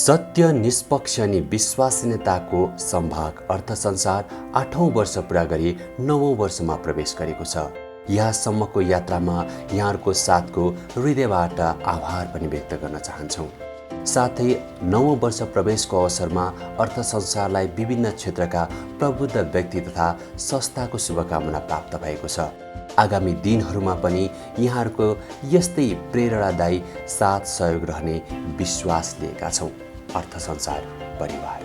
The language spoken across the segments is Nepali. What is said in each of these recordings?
सत्य, निष्पक्ष अनि विश्वसनीयताको सम्भाग अर्थ संसार 8औं वर्ष पूरा गरी 9औं वर्षमा प्रवेश गरेको छ। यहाँसम्मको यात्रामा यहाँहरूको साथको हृदयबाट आभार पनि व्यक्त गर्न चाहन्छौँ। साथै 9औं वर्ष प्रवेशको अवसरमा अर्थ संसारलाई विभिन्न क्षेत्रका प्रबुद्ध व्यक्ति तथा संस्थाको शुभकामना प्राप्त भएको छ। आगामी दिनहरूमा पनि यहाँहरूको यस्तै प्रेरणादायी साथ सहयोग रहने विश्वास लिएका छौँ। अर्थ संसार परिवार।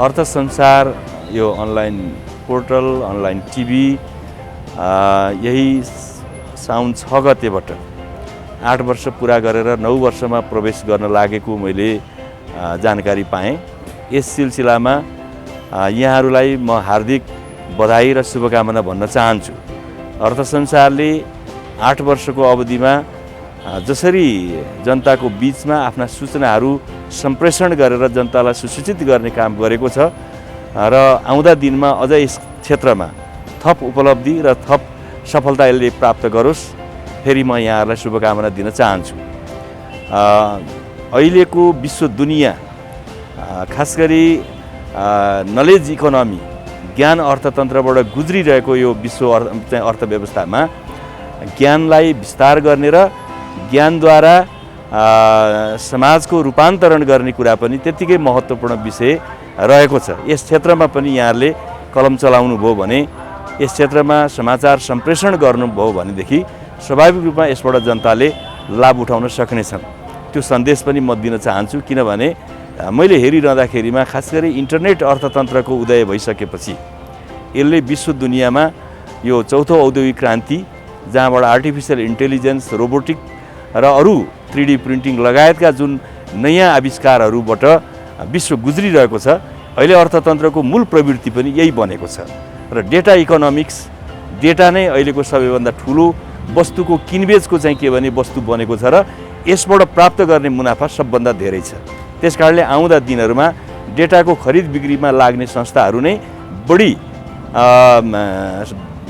अर्थ संसार यो अनलाइन पोर्टल, अनलाइन टिभी यही साउन 6 गतेबाट 8 वर्ष पूरा गरेर 9 वर्षमा प्रवेश गर्न लागेको मैले जानकारी पाएँ। यस सिलसिलामा यहाँहरूलाई म हार्दिक बधाई र शुभकामना भन्न चाहन्छु। अर्थ संसारले 8 वर्षको अवधिमा जसरी जनताको बीचमा आफ्ना सूचनाहरू सम्प्रेषण गरेर जनतालाई सुसूचित गर्ने काम गरेको छ र आउँदा दिनमा अझ यस क्षेत्रमा थप उपलब्धि र थप सफलता यसले प्राप्त गरोस्, फेरि म यहाँहरूलाई शुभकामना दिन चाहन्छु। अहिलेको विश्व दुनियाँ खास गरी नलेज इकोनोमी, ज्ञान अर्थतन्त्रबाट गुज्रिरहेको यो विश्व अर्थव्यवस्थामा ज्ञानलाई विस्तार गर्ने र ज्ञानद्वारा समाजको रूपान्तरण गर्ने कुरा पनि त्यत्तिकै महत्त्वपूर्ण विषय रहेको छ। यस क्षेत्रमा पनि यहाँहरूले कलम चलाउनु भयो भने, यस क्षेत्रमा समाचार सम्प्रेषण गर्नुभयो भनेदेखि स्वाभाविक रूपमा यसबाट जनताले लाभ उठाउन सक्नेछन्। त्यो सन्देश पनि म दिन चाहन्छु। किनभने मैले हेरिरहँदाखेरिमा खास गरी इन्टरनेट अर्थतन्त्रको उदय भइसकेपछि यसले विश्व दुनियाँमा यो चौथो औद्योगिक क्रान्ति, जहाँबाट आर्टिफिसियल इन्टेलिजेन्स, रोबोटिक र अरू 3D प्रिन्टिङ लगायतका जुन नयाँ आविष्कारहरूबाट विश्व गुज्रिरहेको छ, अहिले अर्थतन्त्रको मूल प्रवृत्ति पनि यही बनेको छ। र डेटा इकोनोमिक्स, डेटा नै अहिलेको सबैभन्दा ठुलो वस्तुको किनबेचको चाहिँ के भने वस्तु बनेको छ र यसबाट प्राप्त गर्ने मुनाफा सबभन्दा धेरै छ। त्यसकारणले आउँदा दिनहरूमा डेटाको खरिद बिक्रीमा लाग्ने संस्थाहरू नै बढी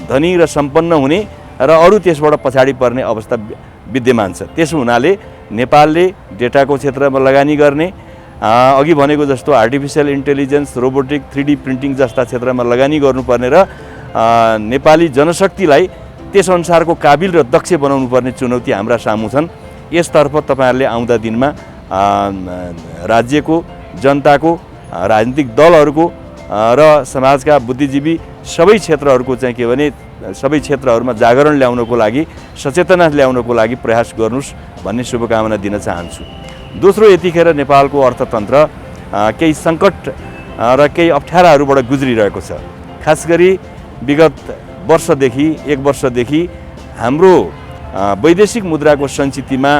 धनी र सम्पन्न हुने र अरू त्यसबाट पछाडि पर्ने अवस्था विद्यमान छ। त्यसो हुनाले नेपालले डेटाको क्षेत्रमा लगानी गर्ने, अघि भनेको जस्तो artificial intelligence, robotic, 3D printing जस्ता क्षेत्रमा लगानी गर्नुपर्ने र नेपाली जनशक्तिलाई त्यसअनुसारको काबिल र दक्ष बनाउनु पर्ने चुनौती हाम्रा सामु छन्। यसतर्फ तपाईँहरूले आउँदा दिनमा राज्यको, जनताको, राजनीतिक दलहरूको र समाजका बुद्धिजीवी सबै क्षेत्रहरूको चाहिँ के भने सबै क्षेत्रहरूमा जागरण ल्याउनको लागि, सचेतना ल्याउनको लागि प्रयास गर्नुस् भन्ने शुभकामना दिन चाहन्छु। दोस्रो, यतिखेर नेपालको अर्थतन्त्र केही सङ्कट र केही अप्ठ्याराहरूबाट गुज्रिरहेको छ। खास गरी विगत एक वर्षदेखि हाम्रो वैदेशिक मुद्राको सञ्चितमा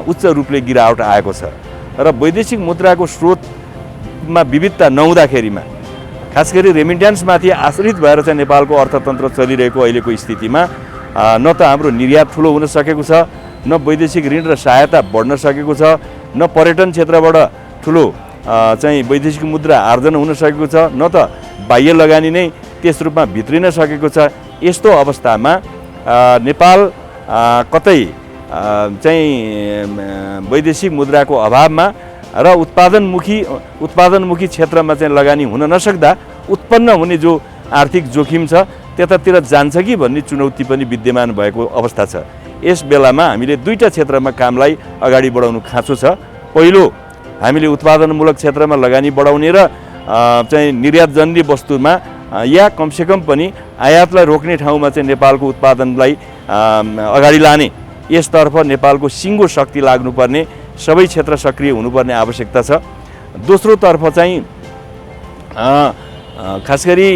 उच्च रूपले गिरावट आएको छ र वैदेशिक मुद्राको स्रोतमा विविधता नहुँदाखेरिमा, खास गरी रेमिट्यान्समाथि आश्रित भएर चाहिँ नेपालको अर्थतन्त्र चलिरहेको अहिलेको स्थितिमा न त हाम्रो निर्यात ठुलो हुन सकेको छ, न वैदेशिक ऋण र सहायता बढ्न सकेको छ, न पर्यटन क्षेत्रबाट ठुलो चाहिँ वैदेशिक मुद्रा आर्जन हुन सकेको छ, न त बाह्य लगानी नै त्यस रूपमा भित्रिन सकेको छ। यस्तो अवस्थामा नेपाल कतै चाहिँ वैदेशिक मुद्राको अभावमा र उत्पादनमुखी क्षेत्रमा चाहिँ लगानी हुन नसक्दा उत्पन्न हुने जो आर्थिक जोखिम छ त्यतातिर जान्छ कि भन्ने चुनौती पनि विद्यमान भएको अवस्था छ। यस बेलामा हामीले दुईटा क्षेत्रमा कामलाई अगाडि बढाउनु खाँचो छ। पहिलो, हामीले उत्पादनमूलक क्षेत्रमा लगानी बढाउने र चाहिँ निर्यातजन्य वस्तुमा या कमसेकम पनि आयातलाई रोक्ने ठाउँमा चाहिँ नेपालको उत्पादनलाई अगाडि लाने, यसतर्फ नेपालको सिङ्गो शक्ति लाग्नुपर्ने, सबै क्षेत्र सक्रिय हुनुपर्ने आवश्यकता छ। दोस्रोतर्फ चाहिँ खास गरी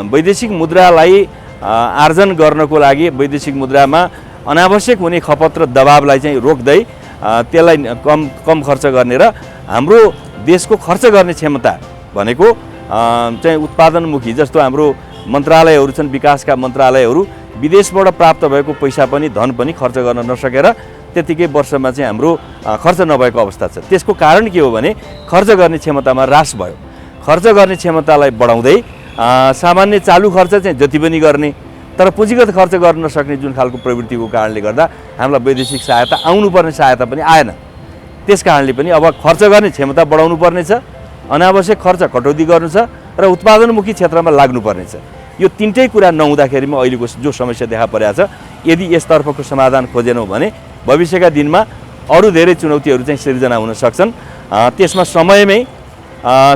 वैदेशिक मुद्रालाई आर्जन गर्नको लागि वैदेशिक मुद्रामा अनावश्यक हुने खपत र दबावलाई चाहिँ रोक्दै त्यसलाई कम खर्च गर्ने र हाम्रो देशको खर्च गर्ने क्षमता भनेको चाहिँ उत्पादनमुखी, जस्तो हाम्रो मन्त्रालयहरू छन्, विकासका मन्त्रालयहरू विदेशबाट प्राप्त भएको पैसा पनि धन पनि खर्च गर्न नसकेर त्यतिकै वर्षमा चाहिँ हाम्रो खर्च नभएको अवस्था छ। त्यसको कारण के हो भने खर्च गर्ने क्षमतामा ह्रास भयो। खर्च गर्ने क्षमतालाई बढाउँदै सामान्य चालु खर्च चाहिँ जति पनि गर्ने, तर पुँजीगत खर्च गर्न नसक्ने जुन खालको प्रवृत्तिको कारणले गर्दा हामीलाई वैदेशिक सहायता, आउनुपर्ने सहायता पनि आएन। त्यस कारणले पनि अब खर्च गर्ने क्षमता बढाउनु पर्नेछ, अनावश्यक खर्च कटौती गर्नु छ र उत्पादनमुखी क्षेत्रमा लाग्नुपर्नेछ। यो तीनटै कुरा नहुँदाखेरिमा अहिलेको जो समस्या देखा परेको छ, यदि यसतर्फको समाधान खोजेनौँ भने भविष्यका दिनमा अरू धेरै चुनौतीहरू चाहिँ सिर्जना हुन सक्छन्। त्यसमा समयमै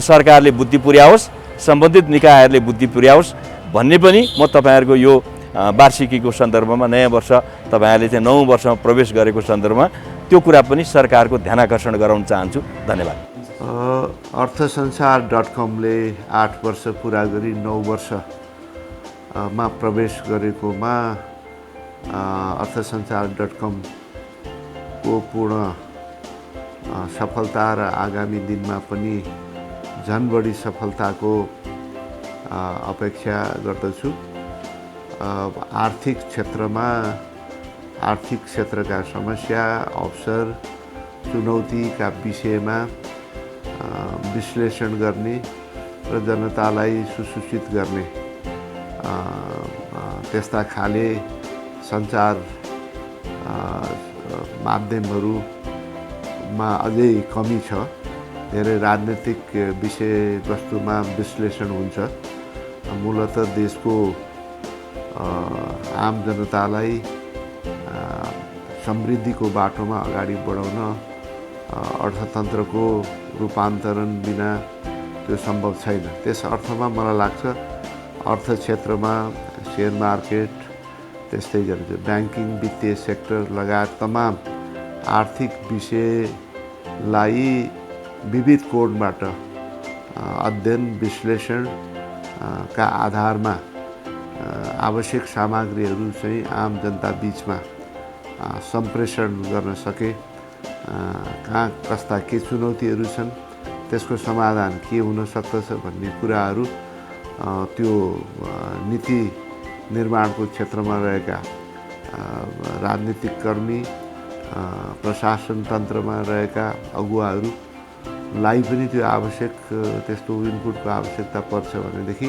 सरकारले बुद्धि पुर्याओस्, सम्बन्धित निकायहरूले बुद्धि पुर्याओस् भन्ने पनि म तपाईँहरूको यो वार्षिकीको सन्दर्भमा, नयाँ वर्ष तपाईँहरूले चाहिँ 9औं वर्षमा प्रवेश गरेको सन्दर्भमा त्यो कुरा पनि सरकारको ध्यानाकर्षण गराउन चाहन्छु। धन्यवाद। अर्थसंसार.com ले 8 वर्ष पुरा गरी 9 वर्षमा प्रवेश गरेकोमा अर्थसंसार.com को पूर्ण सफलता र आगामी दिनमा पनि झन् बढी सफलताको अपेक्षा गर्दछु। आर्थिक क्षेत्रका समस्या, अवसर, चुनौतीका विषयमा विश्लेषण गर्ने र जनतालाई सुसूचित गर्ने त्यस्ता खाले सञ्चार माध्यमहरूमा अझै कमी छ। धेरै राजनीतिक विषयवस्तुमा विश्लेषण हुन्छ। मूलतः देशको आम जनतालाई समृद्धिको बाटोमा अगाडि बढाउन अर्थतन्त्रको रूपान्तरण बिना त्यो सम्भव छैन। त्यस अर्थमा मलाई लाग्छ अर्थ क्षेत्रमा शेयर मार्केट, त्यस्तै गरी ब्याङ्किङ, वित्तीय सेक्टर लगायत तमाम आर्थिक विषयलाई विविध कोणबाट अध्ययन विश्लेषणका आधारमा आवश्यक सामग्रीहरू चाहिँ आम जनता बीचमा सम्प्रेषण गर्न सके, कहाँ कस्ता के चुनौतीहरू छन्, त्यसको समाधान के हुन सक्दछ भन्ने कुराहरू त्यो नीति निर्माणको क्षेत्रमा रहेका राजनीतिक कर्मी, प्रशासन तन्त्रमा रहेका अगुवाहरूलाई पनि त्यो आवश्यक त्यस्तो इनपुटको आवश्यकता पर्छ भनेदेखि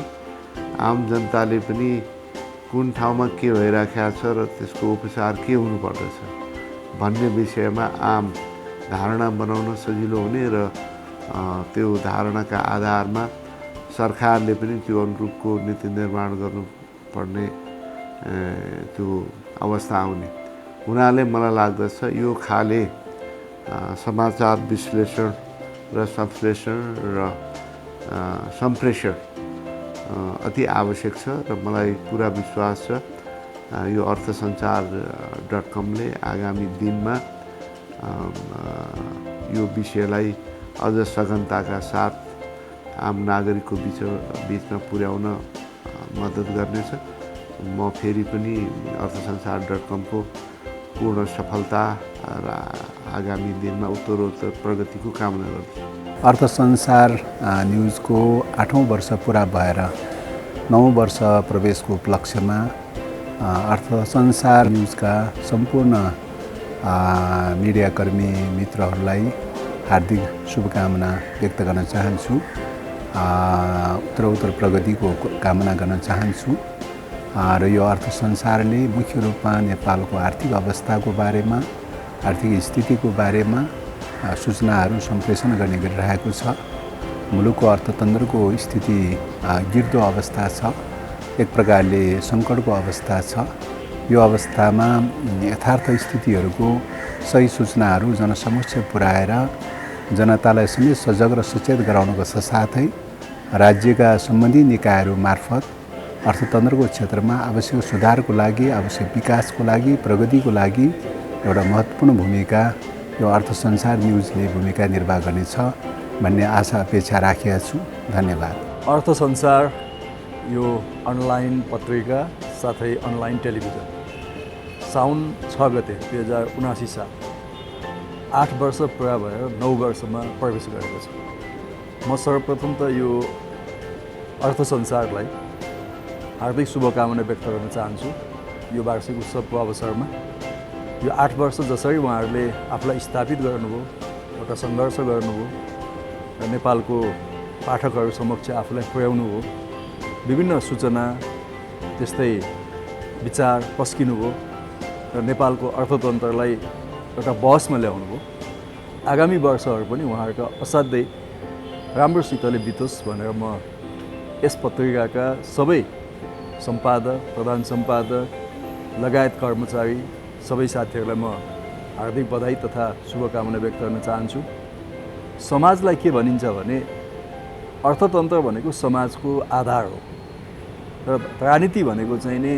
आम जनताले पनि कुन ठाउँमा के भइराखेको छ र त्यसको उपचार के हुनुपर्दछ भन्ने विषयमा आम धारणा बनाउन सजिलो हुने र त्यो धारणाका आधारमा सरकारले पनि त्यो अनुरूपको नीति निर्माण गर्नुपर्ने त्यो अवस्था आउने हुनाले मलाई लाग्दछ यो खाले समाचार विश्लेषण र संश्लेषण र सम्प्रेषण अति आवश्यक छ र मलाई पुरा विश्वास छ यो अर्थसंसार.com ले आगामी दिनमा यो विषयलाई अझ सघनताका साथ आम नागरिकको बीचमा पुर्याउन मद्दत गर्नेछ। म फेरि पनि अर्थसंसार.com को पूर्ण सफलता र आगामी दिनमा उत्तरोत्तर प्रगतिको कामना गर्छु। अर्थसंसार न्युजको 8औं वर्ष पुरा भएर 9औं वर्ष प्रवेशको उपलक्ष्यमा अर्थसंसार न्युजका सम्पूर्ण मिडियाकर्मी मित्रहरूलाई हार्दिक शुभकामना व्यक्त गर्न चाहन्छु। उत्तरोत्तर प्रगतिको कामना गर्न चाहन्छु र यो अर्थसंसारले मुख्य रूपमा नेपालको आर्थिक अवस्थाको बारेमा, आर्थिक स्थितिको बारेमा सूचनाहरू सम्प्रेषण गर्ने गरिरहेको छ। मुलुकको अर्थतन्त्रको स्थिति गिर्दो अवस्था छ, एक प्रकारले सङ्कटको अवस्था छ। यो अवस्थामा यथार्थ स्थितिहरूको सही सूचनाहरू जनसमक्ष पुर्याएर जनतालाई समेत सजग र सचेत गराउनुको साथै राज्यका सम्बन्धित निकायहरू मार्फत अर्थतन्त्रको क्षेत्रमा आवश्यक सुधारको लागि, आवश्यक विकासको लागि, प्रगतिको लागि एउटा महत्त्वपूर्ण भूमिका यो अर्थसंसार न्युजले भूमिका निर्वाह गर्नेछ भन्ने आशा अपेक्षा राखेका छु। धन्यवाद। अर्थसंसार यो अनलाइन पत्रिका साथै अनलाइन टेलिभिजन साउन 6 गते 2079 साल 8 वर्ष पुरा भएर 9 वर्षमा प्रवेश गरेको छ। म सर्वप्रथम त यो अर्थसंसारलाई हार्दिक शुभकामना व्यक्त गर्न चाहन्छु। यो वार्षिक उत्सवको अवसरमा यो 8 वर्ष जसरी उहाँहरूले आफूलाई स्थापित गर्नुभयो, एउटा सङ्घर्ष गर्नुभयो र नेपालको पाठकहरू समक्ष आफूलाई पुर्याउनुभयो, विभिन्न सूचना त्यस्तै विचार पस्किनुभयो र नेपालको अर्थतन्त्रलाई एउटा बहसमा ल्याउनुभयो। आगामी वर्षहरू पनि उहाँहरूका असाध्यै राम्रोसितले बितोस् भनेर म यस पत्रिकाका सबै सम्पादक, प्रधान सम्पादक लगायत कर्मचारी सबै साथीहरूलाई म हार्दिक बधाई तथा शुभकामना व्यक्त गर्न चाहन्छु। समाजलाई के भनिन्छ भने अर्थतन्त्र भनेको समाजको आधार हो र राजनीति भनेको चाहिँ नि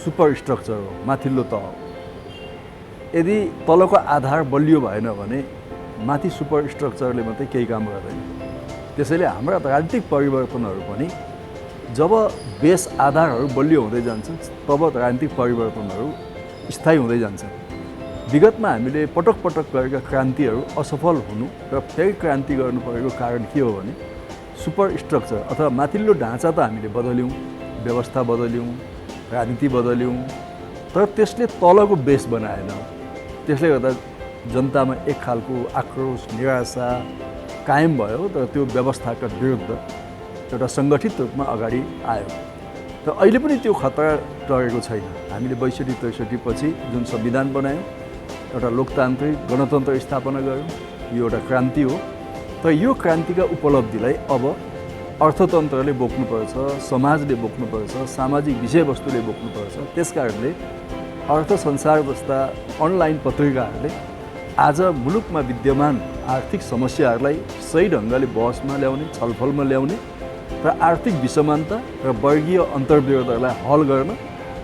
सुपर स्ट्रक्चर हो, माथिल्लो तह हो। यदि तलको आधार बलियो भएन भने माथि सुपर स्ट्रक्चरले मात्रै केही काम गर्दैन। त्यसैले हाम्रा राजनीतिक परिवर्तनहरू पनि जब बेस आधारहरू बलियो हुँदै जान्छन् तब राजनीतिक परिवर्तनहरू स्थायी हुँदै जान्छन्। विगतमा हामीले पटक पटक गरेका क्रान्तिहरू असफल हुनु र फेरि क्रान्ति गर्नु परेको कारण के हो भने सुपर स्ट्रक्चर अथवा माथिल्लो ढाँचा त हामीले बदल्यौँ, व्यवस्था बदल्यौँ, राजनीति बदल्यौँ, तर त्यसले तलको बेस बनाएन। त्यसले गर्दा जनतामा एक खालको आक्रोश, निराशा कायम भयो तर त्यो व्यवस्थाका विरुद्ध एउटा सङ्गठित रूपमा अगाडि आयो। र अहिले पनि त्यो खतरा टरेको छैन। हामीले 62-63 पछि जुन संविधान बनायौँ, एउटा लोकतान्त्रिक गणतन्त्र स्थापना गऱ्यौँ, यो एउटा क्रान्ति हो। तर यो क्रान्तिका उपलब्धिलाई अब अर्थतन्त्रले बोक्नुपर्छ, समाजले बोक्नुपर्छ, सामाजिक विषयवस्तुले बोक्नुपर्छ। त्यसकारणले अर्थ संसार जस्ता अनलाइन पत्रिकाहरूले आज मुलुकमा विद्यमान आर्थिक समस्याहरूलाई सही ढङ्गले बहसमा ल्याउने, छलफलमा ल्याउने र आर्थिक विषमानता र वर्गीय अन्तर्विरोधहरूलाई हल गर्न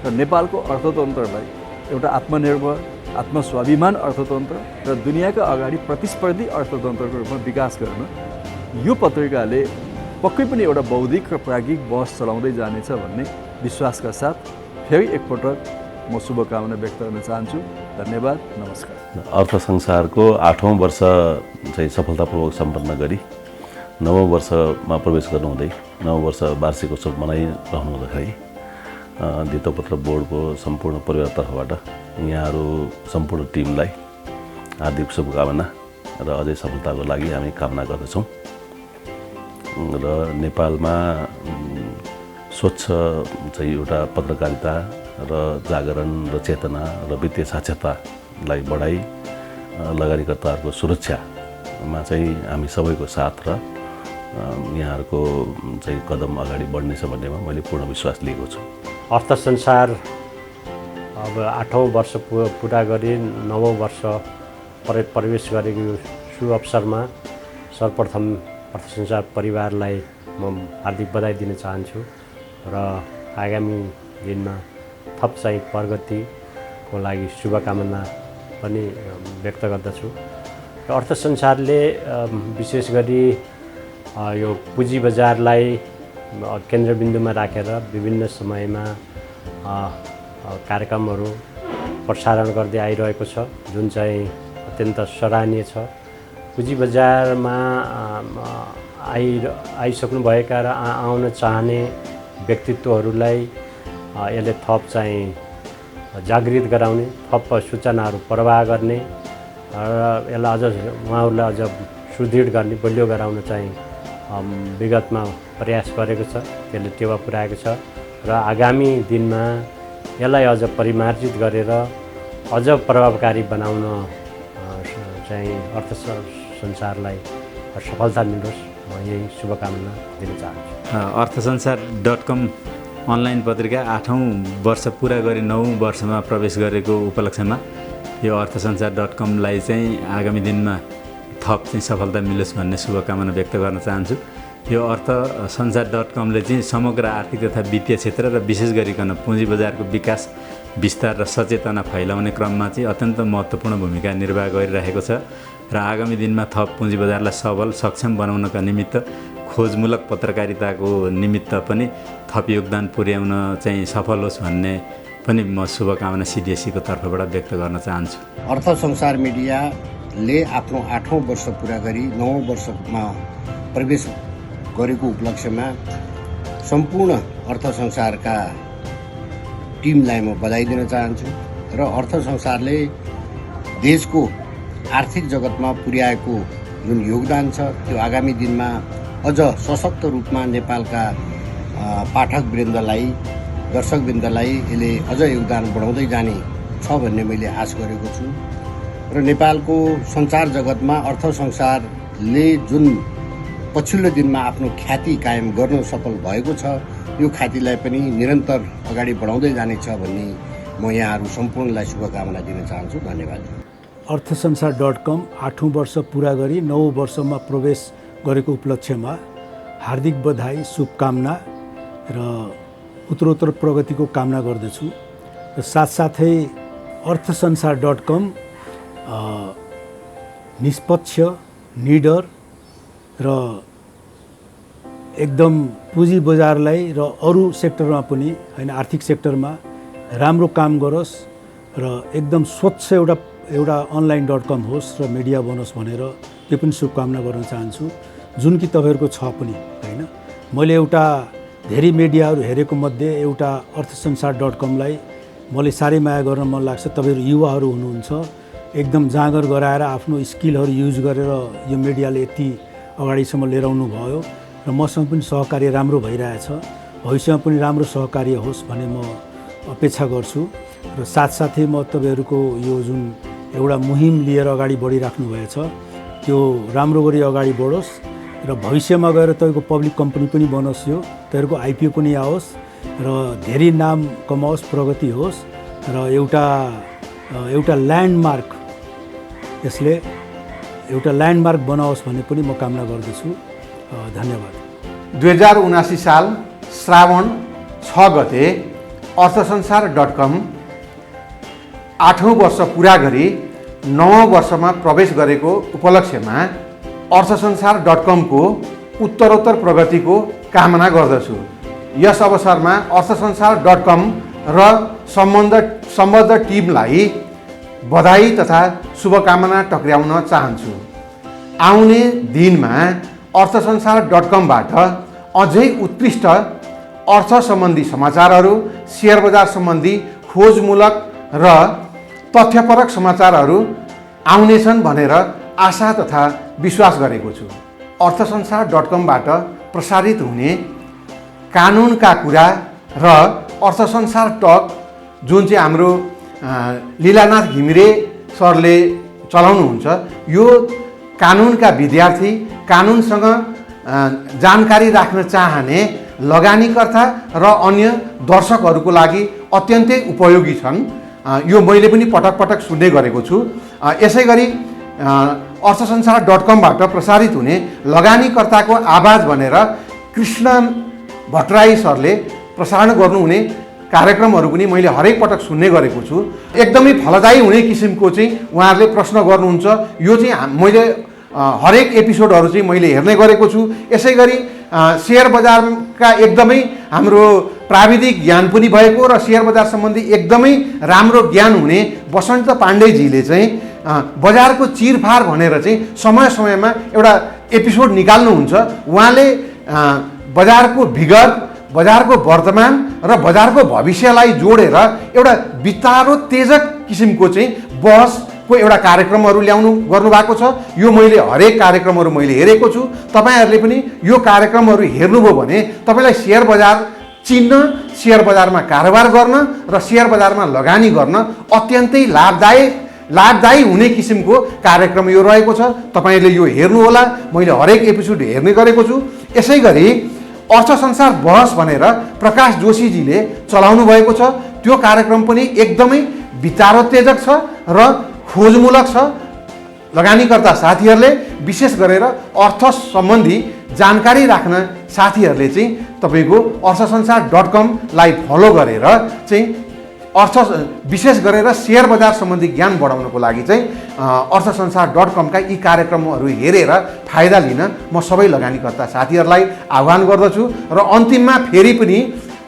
र नेपालको अर्थतन्त्रलाई एउटा आत्मनिर्भर, आत्मस्वाभिमान अर्थतन्त्र र दुनियाँका अगाडि प्रतिस्पर्धी अर्थतन्त्रको रूपमा विकास गर्न यो पत्रिकाले पक्कै पनि एउटा बौद्धिक र प्राज्ञिक बहस चलाउँदै जानेछ भन्ने विश्वासका साथ फेरि एकपटक म शुभकामना व्यक्त गर्न चाहन्छु। धन्यवाद, नमस्कार। अर्थ संसारको 8औं वर्ष चाहिँ सफलतापूर्वक सम्पन्न गरी 9औं वर्षमा प्रवेश गर्नुहुँदै 9औं वर्ष वार्षिक उत्सव मनाइरहनु हुँदाखेरि धितोपत्र बोर्डको सम्पूर्ण परिवार तर्फबाट यहाँहरू सम्पूर्ण टिमलाई हार्दिक शुभकामना र अझै सफलताको लागि हामी कामना गर्दछौँ। र नेपालमा स्वच्छ चाहिँ एउटा पत्रकारिता र जागरण र चेतना र वित्तीय साक्षरतालाई बढाई लगानीकर्ताहरूको सुरक्षामा चाहिँ हामी सबैको साथ र यहाँहरूको चाहिँ कदम अगाडि बढ्नेछ भन्नेमा मैले पूर्ण विश्वास लिएको छु। अर्थ संसार अब 8औं वर्ष पुरा गरी 9औं वर्ष प्रवेश गरेको यो शुभ अवसरमा सर्वप्रथम अर्थ संसार परिवारलाई म हार्दिक बधाई दिन चाहन्छु र आगामी दिनमा थप चाहिँ प्रगतिको लागि शुभकामना पनि व्यक्त गर्दछु। र अर्थ संसारले विशेष गरी यो पुँजी बजारलाई केन्द्रबिन्दुमा राखेर विभिन्न समयमा कार्यक्रमहरू प्रसारण गर्दै आइरहेको छ, जुन चाहिँ अत्यन्त सराहनीय छ। पुँजी बजारमा आइसक्नुभएका र आउन चाहने व्यक्तित्वहरूलाई यसले थप चाहिँ जागृत गराउने, थप सूचनाहरू प्रवाह गर्ने र यसलाई अझ उहाँहरूलाई अझ सुदृढ गर्ने, बलियो गराउन चाहिँ विगतमा प्रयास गरेको छ, त्यसले टेवा पुर्याएको छ र आगामी दिनमा यसलाई अझ परिमार्जित गरेर अझ प्रभावकारी बनाउन चाहिँ अर्थ संसारलाई सफलता मिलोस्, म यही शुभकामना दिन चाहन्छु। अर्थसंसार.com अनलाइन पत्रिका 8औं वर्ष पुरा गरी 9औं वर्षमा प्रवेश गरेको उपलक्ष्यमा यो अर्थसंसार.com लाई चाहिँ आगामी दिनमा थप चाहिँ सफलता मिलोस् भन्ने शुभकामना व्यक्त गर्न चाहन्छु। यो अर्थसंसार.com ले चाहिँ समग्र आर्थिक तथा वित्तीय क्षेत्र र विशेष गरिकन पुँजी बजारको विकास, विस्तार र सचेतना फैलाउने क्रममा चाहिँ अत्यन्त महत्त्वपूर्ण भूमिका निर्वाह गरिरहेको छ र आगामी दिनमा थप पुँजी बजारलाई सबल, सक्षम बनाउनका निमित्त खोजमूलक पत्रकारिताको निमित्त पनि थप योगदान पुर्याउन चाहिँ सफल होस् भन्ने पनि म शुभकामना सिडिएसीको तर्फबाट व्यक्त गर्न चाहन्छु। अर्थ संसार मिडियाले आफ्नो 8औं वर्ष पुरा गरी 9औं वर्षमा प्रवेश गरेको उपलक्ष्यमा सम्पूर्ण अर्थ संसारका टिमलाई म बधाई दिन चाहन्छु र अर्थ संसारले देशको आर्थिक जगतमा पुर्याएको जुन योगदान छ त्यो आगामी दिनमा अझ सशक्त रूपमा नेपालका पाठकवृन्दलाई, दर्शकवृन्दलाई यसले अझ योगदान बढाउँदै जाने छ भन्ने मैले आश गरेको छु र नेपालको सञ्चार जगतमा अर्थ संसारले जुन पछिल्लो दिनमा आफ्नो ख्याति कायम गर्न सफल भएको छ, यो ख्यातिलाई पनि निरन्तर अगाडि बढाउँदै जानेछ भन्ने म यहाँहरू सम्पूर्णलाई शुभकामना दिन चाहन्छु। धन्यवाद। अर्थसंसार.com 8औं वर्ष पुरा गरी 9औं वर्षमा प्रवेश गरेको उपलक्ष्यमा हार्दिक बधाई, शुभकामना र उत्तरोत्तर प्रगतिको कामना गर्दछु। र साथसाथै अर्थसंसार.com निष्पक्ष, निडर र एकदम पुँजी बजारलाई र अरू सेक्टरमा पनि हैन, आर्थिक सेक्टरमा राम्रो काम गरोस् र एकदम स्वच्छ एउटा अनलाइन.com होस् र मिडिया बनोस् भनेर त्यो पनि शुभकामना गर्न चाहन्छु, जुन कि तपाईँहरूको छ पनि हैन। मैले एउटा धेरै मिडियाहरू हेरेको मध्ये एउटा अर्थसंसार.comलाई मलाई साह्रै माया गर्न मन लाग्छ। तपाईँहरू युवाहरू हुनुहुन्छ, एकदम जाँगर गराएर आफ्नो स्किलहरू युज गरेर यो मिडियाले यति अगाडिसम्म लिएर आउनु भयो र मसँग पनि सहकार्य राम्रो भइरहेछ। भविष्यमा पनि राम्रो सहकार्य होस् भन्ने म अपेक्षा गर्छु। र साथसाथै म तपाईँहरूको यो जुन एउटा मुहिम लिएर अगाडि बढिराख्नु भएछ, त्यो राम्रो गरी अगाडि बढोस् र भविष्यमा गएर तपाईँको पब्लिक कम्पनी पनि बनोस्, यो तपाईँहरूको आइपिओ पनि आओस् र धेरै नाम कमाओस्, प्रगति होस् र एउटा ल्यान्डमार्क, यसले एउटा ल्यान्डमार्क बनाओस् भन्ने पनि म कामना गर्दछु। धन्यवाद। 2079 साल श्रावण 6 गते अर्थसंसार.com 8औं वर्ष पुरा गरी 9औं वर्षमा प्रवेश गरेको उपलक्ष्यमा अर्थसंसार.com को उत्तरोत्तर प्रगतिको कामना गर्दछु। यस अवसरमा अर्थसंसार.com र सम्बद्ध टिमलाई बधाई तथा शुभकामना टक्र्याउन चाहन्छु। आउने दिनमा अर्थसंसार.comबाट अझै उत्कृष्ट अर्थ सम्बन्धी समाचारहरू, शेयर बजार सम्बन्धी खोजमूलक र तथ्यपरक समाचारहरू आउनेछन् भनेर आशा तथा विश्वास गरेको छु। अर्थसंसार.comबाट प्रसारित हुने कानुनका कुरा र अर्थसंसार टक, जुन चाहिँ हाम्रो लीलानाथ घिमिरे सरले चलाउनुहुन्छ, यो कानुनका विद्यार्थी, कानुनसँग जानकारी राख्न चाहने लगानीकर्ता र अन्य दर्शकहरूको लागि अत्यन्तै उपयोगी छन्। यो मैले पनि पटक पटक सुन्ने गरेको छु। यसै गरी अर्थसंसार.comबाट प्रसारित हुने लगानीकर्ताको आवाज भनेर कृष्ण भट्टराई सरले प्रसारण गर्नुहुने कार्यक्रमहरू पनि मैले हरेक पटक सुन्ने गरेको छु। एकदमै फलदायी हुने किसिमको चाहिँ उहाँहरूले प्रश्न गर्नुहुन्छ। यो चाहिँ मैले हरेक एपिसोडहरू चाहिँ मैले हेर्ने गरेको छु। यसै गरी शेयर बजारका एकदमै हाम्रो प्राविधिक ज्ञान पनि भएको र शेयर बजार सम्बन्धी एकदमै राम्रो ज्ञान हुने बसन्त पाण्डेजीले चाहिँ बजारको चिरफार भनेर चाहिँ समय समयमा एउटा एपिसोड निकाल्नुहुन्छ। उहाँले बजारको विगत, बजारको वर्तमान र बजारको भविष्यलाई जोडेर एउटा विचारोत्तेजक किसिमको चाहिँ बहसको एउटा कार्यक्रमहरू गर्नु भएको छ। यो मैले हरेक कार्यक्रमहरू मैले हेरेको छु। तपाईँहरूले पनि यो कार्यक्रमहरू हेर्नुभयो भने तपाईँलाई शेयर बजार चिन्न, शेयर बजारमा कारोबार गर्न र शेयर बजारमा लगानी गर्न अत्यन्तै लाभदायी हुने किसिमको कार्यक्रम यो रहेको छ। तपाईँहरूले यो हेर्नुहोला। मैले हरेक एपिसोड हेर्ने गरेको छु। यसै गरी अर्थसंसार बहस भनेर प्रकाश जोशीजीले चलाउनु भएको छ। त्यो कार्यक्रम पनि एकदमै विचारोत्तेजक छ र खोजमूलक छ। लगानीकर्ता साथीहरूले, विशेष गरेर अर्थ सम्बन्धी जानकारी राख्न साथीहरूले चाहिँ तपाईँको अर्थसंसार.comलाई फलो गरेर चाहिँ विशेष गरेर शेयर बजार सम्बन्धी ज्ञान बढाउनको लागि चाहिँ अर्थसंसार.comका यी कार्यक्रमहरू हेरेर फाइदा लिन म सबै लगानीकर्ता साथीहरूलाई आह्वान गर्दछु। र अन्तिममा फेरि पनि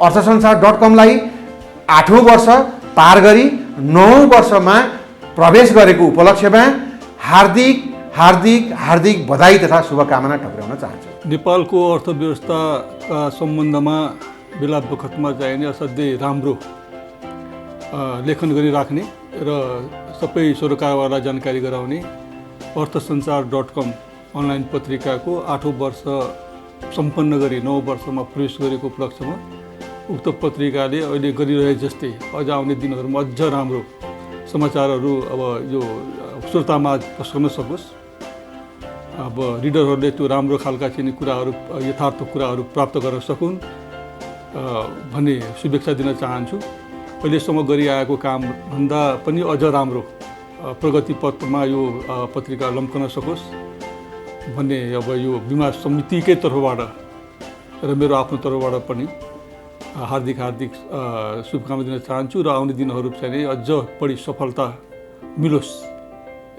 अर्थसंसार.comलाई 8औं वर्ष पार गरी 9औं वर्षमा प्रवेश गरेको उपलक्ष्यमा हार्दिक बधाई तथा शुभकामना टक्राउन चाहन्छु। नेपालको अर्थव्यवस्थाका सम्बन्धमा बेला बखतमा चाहिने असाध्यै राम्रो लेखन गरिराख्ने र सबै सरकारवाला जानकारी गराउने अर्थसंसार.com अनलाइन पत्रिकाको 8औं वर्ष सम्पन्न गरी 9औं वर्षमा प्रवेश गरेको उपलक्ष्यमा उक्त पत्रिकाले अहिले गरिरहे जस्तै अझ आउने दिनहरूमा अझ राम्रो समाचारहरू अब यो श्रोतामा पस्कन सकोस्। अब रिडरहरूले त्यो राम्रो खालका चाहिँ कुराहरू यथार्थ कुराहरू प्राप्त गर्न सकुन् भन्ने शुभेच्छा दिन चाहन्छु। अहिलेसम्म गरिआएको कामभन्दा पनि अझ राम्रो प्रगति पथमा यो पत्रिका लम्कन सकोस् भन्ने अब यो बीमा समितिकै तर्फबाट र मेरो आफ्नो तर्फबाट पनि हार्दिक शुभकामना दिन चाहन्छु र आउने दिनहरू चाहिँ अझ बढी सफलता मिलोस्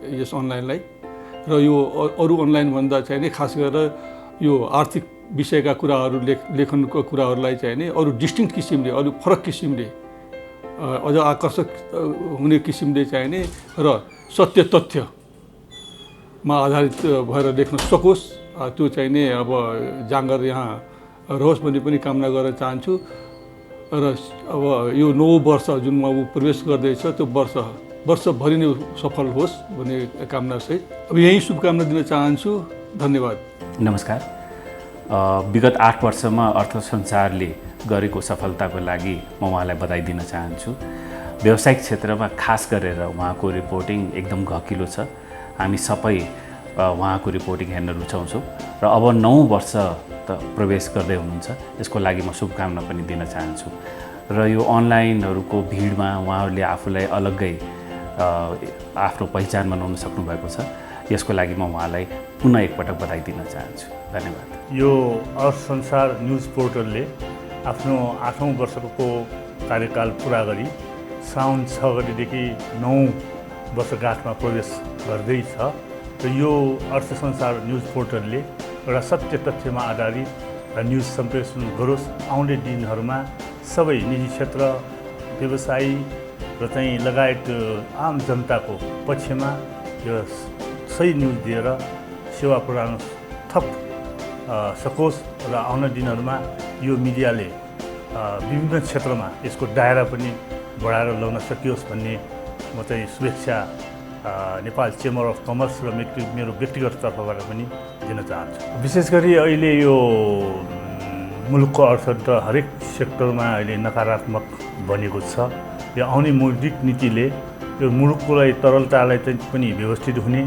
यस अनलाइनलाई र यो अरू अनलाइनभन्दा चाहिँ नि खास गरेर यो आर्थिक विषयका कुराहरू लेखनको कुराहरूलाई चाहिँ नि अरू डिस्टिङ्क्ट किसिमले अरू फरक किसिमले अझ आकर्षक हुने किसिमले चाहिँ नि र सत्य तथ्यमा आधारित भएर लेख्न सकोस् त्यो चाहिँ नि अब जाँगर यहाँ रहोस् भन्ने पनि कामना गर्न चाहन्छु र अब यो नौ वर्ष जुनमा ऊ प्रवेश गर्दैछ त्यो वर्षभरि नै सफल होस् भन्ने कामनासहित अब यही शुभकामना दिन चाहन्छु। धन्यवाद। नमस्कार। विगत 8 वर्षमा अर्थ सञ्चारले गरेको सफलताको लागि म उहाँलाई बधाई दिन चाहन्छु। व्यावसायिक क्षेत्रमा खास गरेर उहाँको रिपोर्टिङ एकदम गहकिलो छ। हामी सबै उहाँको रिपोर्टिङ हेर्न रुचाउँछौँ र अब 9 वर्ष त प्रवेश गर्दै हुनुहुन्छ, यसको लागि म शुभकामना पनि दिन चाहन्छु। र यो अनलाइनहरूको भिडमा उहाँहरूले आफूलाई अलग्गै आफ्नो पहिचान बनाउन सक्नुभएको छ, यसको लागि म उहाँलाई पुनः एकपटक बधाई दिन चाहन्छु। धन्यवाद। यो अर्थ संसार न्युज पोर्टलले आफ्नो 8औं वर्षको कार्यकाल पुरा गरी साउन 6 गतेदेखि 9 वर्षगाँठमा प्रवेश गर्दैछ र यो अर्थ संसार न्युज पोर्टलले एउटा सत्य तथ्यमा आधारित न्युज सम्प्रेषण गरोस्। आउने दिनहरूमा सबै निजी क्षेत्र, व्यवसायी र चाहिँ लगायत आम जनताको पक्षमा यो सही न्युज दिएर सेवा पुर्याउन थप सकोस् र आउने दिनहरूमा यो मिडियाले विभिन्न क्षेत्रमा यसको दायरा पनि बढाएर ल्याउन सकियोस् भन्ने म चाहिँ शुभेच्छा नेपाल चेम्बर अफ कमर्स र मेरो व्यक्तिगत तर्फबाट पनि दिन चाहन्छु। विशेष गरी अहिले यो मुलुकको अर्थतन्त्र हरेक सेक्टरमा अहिले नकारात्मक बनेको छ। यो आउने मौद्रिक नीतिले यो मुलुकलाई तरलतालाई चाहिँ पनि व्यवस्थित हुने,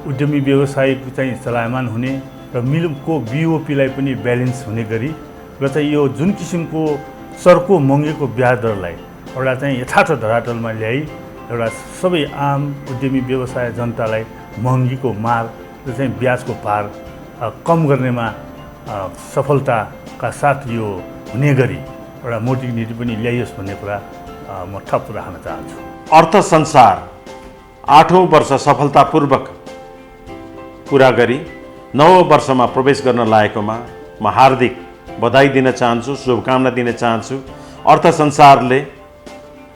उद्यमी व्यवसाय चाहिँ चलायमान हुने र मुलुकको बिओपीलाई पनि ब्यालेन्स हुने गरी र चाहिँ यो जुन किसिमको चर्को महँगीको ब्याज दरलाई एउटा चाहिँ यथार्थ धरातलमा ल्याई एउटा सबै आम उद्यमी व्यवसाय जनतालाई महँगीको मार र चाहिँ ब्याजको भार कम गर्नेमा सफलताका साथ यो हुने गरी एउटा मौद्रिक नीति पनि ल्याइयोस् भन्ने कुरा म थप राख्न चाहन्छु। अर्थ संसार 8औं वर्ष सफलतापूर्वक पुरा गरी 9औं वर्षमा प्रवेश गर्न लागेकोमा म हार्दिक बधाई दिन चाहन्छु, शुभकामना दिन चाहन्छु। अर्थ संसारले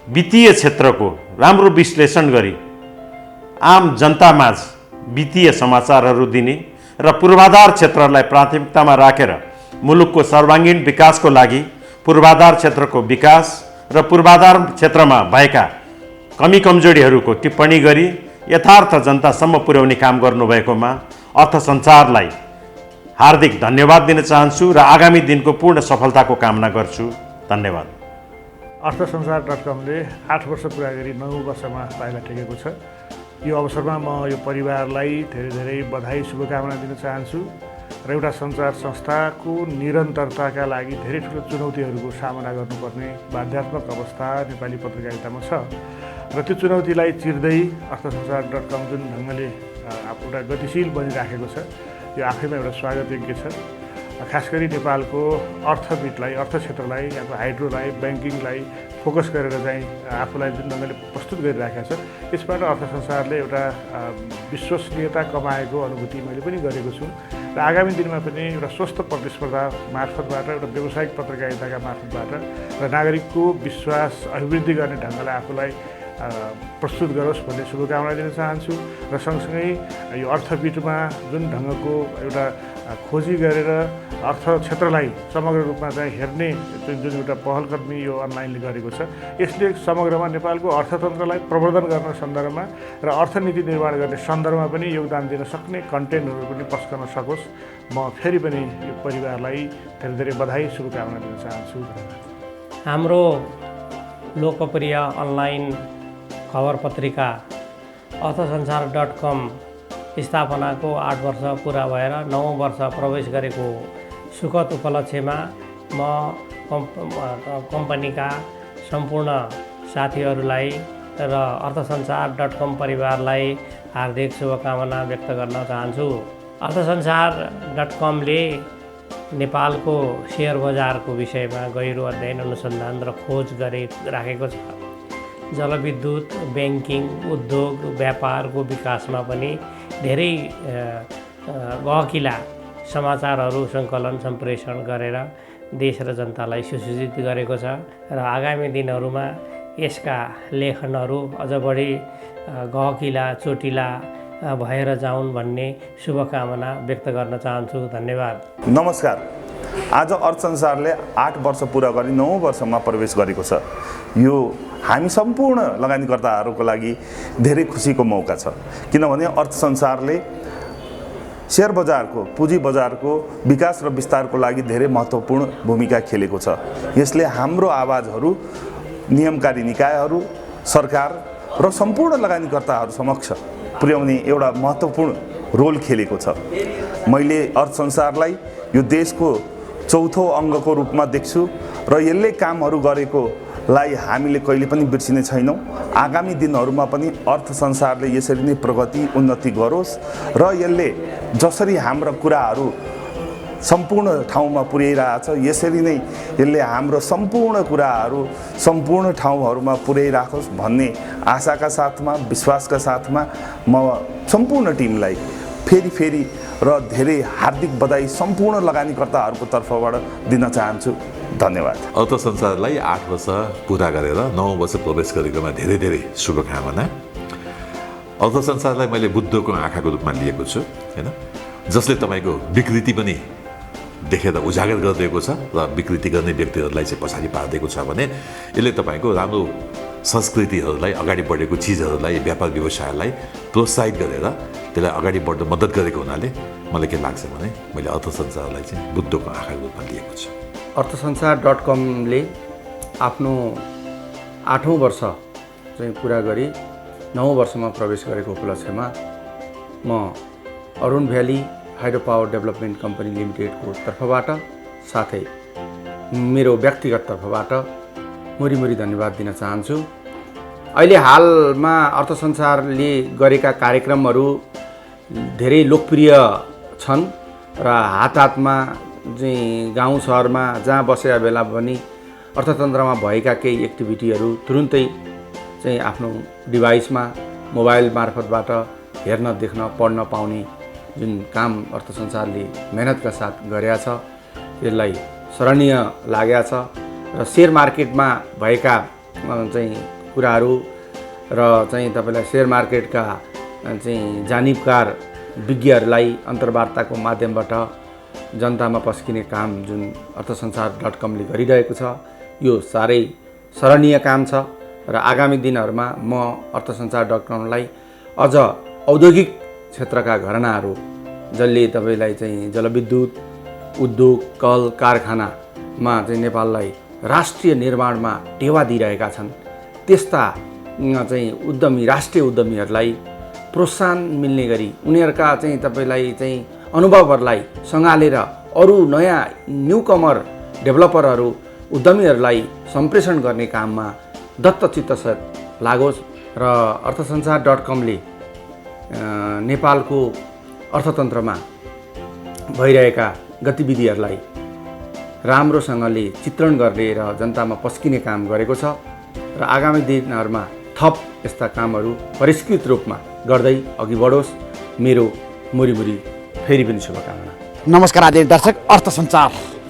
वित्तीय क्षेत्रको राम्रो विश्लेषण गरी आम जनतामाझ वित्तीय समाचारहरू दिने र पूर्वाधार क्षेत्रलाई प्राथमिकतामा राखेर मुलुकको सर्वाङ्गीण विकासको लागि पूर्वाधार क्षेत्रको विकास र पूर्वाधार क्षेत्रमा भएका कमी कमजोरीहरूको टिप्पणी गरी यथार्थ जनतासम्म पुर्याउने काम गर्नुभएकोमा अर्थ सञ्चारलाई हार्दिक धन्यवाद दिन चाहन्छु र आगामी दिनको पूर्ण सफलताको कामना गर्छु। धन्यवाद। अर्थसंसार.com ले 8 वर्ष पुरा गरी 9 वर्षमा पाइला टेकेको छ। यो अवसरमा म यो परिवारलाई धेरै बधाई शुभकामना दिन चाहन्छु र एउटा सञ्चार संस्थाको निरन्तरताका लागि धेरै ठुलो चुनौतीहरूको सामना गर्नुपर्ने बाध्यात्मक अवस्था नेपाली पत्रकारितामा छ र त्यो चुनौतीलाई चिर्दै अर्थसंसार.com जुन ढङ्गले एउटा गतिशील बनिराखेको छ यो आफैमा एउटा स्वागत योग्य छ। खास गरी नेपालको अर्थविदलाई, अर्थ क्षेत्रलाई, यहाँको हाइड्रोलाई, ब्याङ्किङलाई फोकस गरेर चाहिँ आफूलाई जुन ढङ्गले प्रस्तुत गरिराखेको छ यसबाट अर्थ संसारले एउटा विश्वसनीयता कमाएको अनुभूति मैले पनि गरेको छु र आगामी दिनमा पनि एउटा स्वस्थ प्रतिस्पर्धा मार्फतबाट एउटा व्यावसायिक पत्रकारिताका मार्फतबाट र नागरिकको विश्वास अभिवृद्धि गर्ने ढङ्गले आफूलाई प्रस्तुत गरोस् भन्ने शुभकामना दिन चाहन्छु र सँगसँगै यो अर्थविदमा जुन ढङ्गको एउटा खोजी गरेर अर्थ क्षेत्रलाई समग्र रूपमा चाहिँ हेर्ने जुन एउटा पहलकदमी यो अनलाइनले गरेको छ यसले समग्रमा नेपालको अर्थतन्त्रलाई प्रवर्धन गर्न सन्दर्भमा र अर्थनीति निर्माण गर्ने सन्दर्भमा पनि योगदान दिन सक्ने कन्टेन्टहरू पनि पस्कन सकोस्। म फेरि पनि यो परिवारलाई धेरै बधाई शुभकामना दिन चाहन्छु। हाम्रो लोकप्रिय अनलाइन खबर पत्रिका अर्थसंसार.com स्थापनाको 8 वर्ष पुरा भएर 9औं वर्ष प्रवेश गरेको सुखद उपलक्ष्यमा म कम्पनीका सम्पूर्ण साथीहरूलाई र अर्थसंसार.com परिवारलाई हार्दिक शुभकामना व्यक्त गर्न चाहन्छु। अर्थसंसार.comले नेपालको शेयर बजारको विषयमा गहिरो अध्ययन अनुसन्धान र खोज राखेको छ। जलविद्युत, ब्याङ्किङ, उद्योग, व्यापारको विकासमा पनि धेरै गहकिला समाचारहरू सङ्कलन सम्प्रेषण गरेर देश र जनतालाई सुसूचित गरेको छ र आगामी दिनहरूमा यसका लेखनहरू अझ बढी गहकिला चोटिला भएर जाउन् भन्ने शुभकामना व्यक्त गर्न चाहन्छु। धन्यवाद। नमस्कार। आज अर्थसंसारले 8 वर्ष पुरा गरी 9औं वर्षमा प्रवेश गरेको छ। यो हामी सम्पूर्ण लगानीकर्ताहरूको लागि धेरै खुसीको मौका छ, किनभने अर्थसंसारले शेयर बजारको, पुँजी बजारको विकास र विस्तारको लागि धेरै महत्त्वपूर्ण भूमिका खेलेको छ। यसले हाम्रो आवाजहरू नियमकारी निकायहरू, सरकार र सम्पूर्ण लगानीकर्ताहरू समक्ष पुर्याउने एउटा महत्त्वपूर्ण रोल खेलेको छ। मैले अर्थसंसारलाई यो देशको चौथो अङ्गको रूपमा देख्छु र यसले कामहरू गरेकोलाई हामीले कहिले पनि बिर्सिने छैनौँ। आगामी दिनहरूमा पनि अर्थसंसारले यसरी नै प्रगति उन्नति गरोस् र यसले जसरी हाम्रा कुराहरू सम्पूर्ण ठाउँमा पुर्याइरहेछ यसरी नै यसले हाम्रो सम्पूर्ण कुराहरू सम्पूर्ण ठाउँहरूमा पुर्याइराखोस् भन्ने आशाका साथमा, विश्वासका साथमा म सम्पूर्ण टिमलाई फेरि र धेरै हार्दिक बधाई सम्पूर्ण लगानीकर्ताहरूको तर्फबाट दिन चाहन्छु। धन्यवाद। अर्थसंसारलाई 8 वर्ष पुरा गरेर 9औं वर्ष प्रवेश गरेकोमा धेरै धेरै शुभकामना। अर्थसंसारलाई मैले बुद्धको आँखाको रूपमा लिएको छु, हैन, जसले तपाईँको विकृति पनि देखेर उजागर गरिदिएको छ र विकृति गर्ने व्यक्तिहरूलाई चाहिँ पछाडि पारिदिएको छ भने यसले तपाईँको राम्रो संस्कृतिहरूलाई, अगाडि बढेको चिजहरूलाई, व्यापार व्यवसायलाई प्रोत्साहित गरेर त्यसलाई अगाडि बढ्न मद्दत गरेको हुनाले मलाई के लाग्छ भने मैले अर्थसंसारलाई चाहिँ बुद्धको आँखाको रूपमा लिएको छु। अर्थसंसार.comले आफ्नो 8औं वर्ष चाहिँ पुरा गरी 9औं वर्षमा प्रवेश गरेको उपलक्ष्यमा म Arun valley hydro power development company लिमिटेडको तर्फबाट साथै मेरो व्यक्तिगत तर्फबाट मुरी धन्यवाद दिन चाहन्छु। अहिले हालमा अर्थसंसारले गरेका कार्यक्रमहरू धेरै लोकप्रिय छन् र हातमा चाहिँ गाउँ सहरमा जहाँ बसेका बेला पनि अर्थतन्त्रमा भएका केही एक्टिभिटीहरू तुरुन्तै चाहिँ आफ्नो डिभाइसमा मोबाइल मार्फतबाट हेर्न, देख्न, पढ्न पाउने जुन काम अर्थसंसारले मेहनतका साथ गरेका छ त्यसलाई सराहनीय लागेको छ र शेयर मार्केटमा भएका चाहिँ कुराहरू र चाहिँ तपाईँलाई शेयर मार्केटका चाहिँ जानिबकार विज्ञहरूलाई अन्तर्वार्ताको माध्यमबाट जनतामा पस्किने काम जुन अर्थसंसार.comले गरिरहेको छ यो साह्रै सराहनीय काम छ र आगामी दिनहरूमा म अर्थसंसार.comलाई अझ औद्योगिक क्षेत्रका घरानाहरू जसले तपाईँलाई चाहिँ जलविद्युत, उद्योग, कल कारखानामा चाहिँ नेपाललाई राष्ट्रिय निर्माणमा टेवा दिइरहेका छन् त्यस्ता चाहिँ उद्यमी, राष्ट्रिय उद्यमीहरूलाई प्रोत्साहन मिल्ने गरी उनीहरूका चाहिँ तपाईँलाई चाहिँ अनुभवहरूलाई सँगालेर अरू नयाँ न्युकमर डेभलपरहरू, उद्यमीहरूलाई सम्प्रेषण गर्ने काममा दत्तचित्तसहित लागोस् र अर्थसंसार.comले नेपालको अर्थतन्त्रमा भइरहेका गतिविधिहरूलाई राम्रोसँगले चित्रण गरेर जनतामा पस्किने काम गरेको छ र आगामी दिनहरूमा थप यस्ता कामहरू परिष्कृत रूपमा गर्दै अघि बढोस्। मेरो मुरी फेरि पनि शुभकामना। नमस्कार आदरणीय दर्शक, अर्थसंसार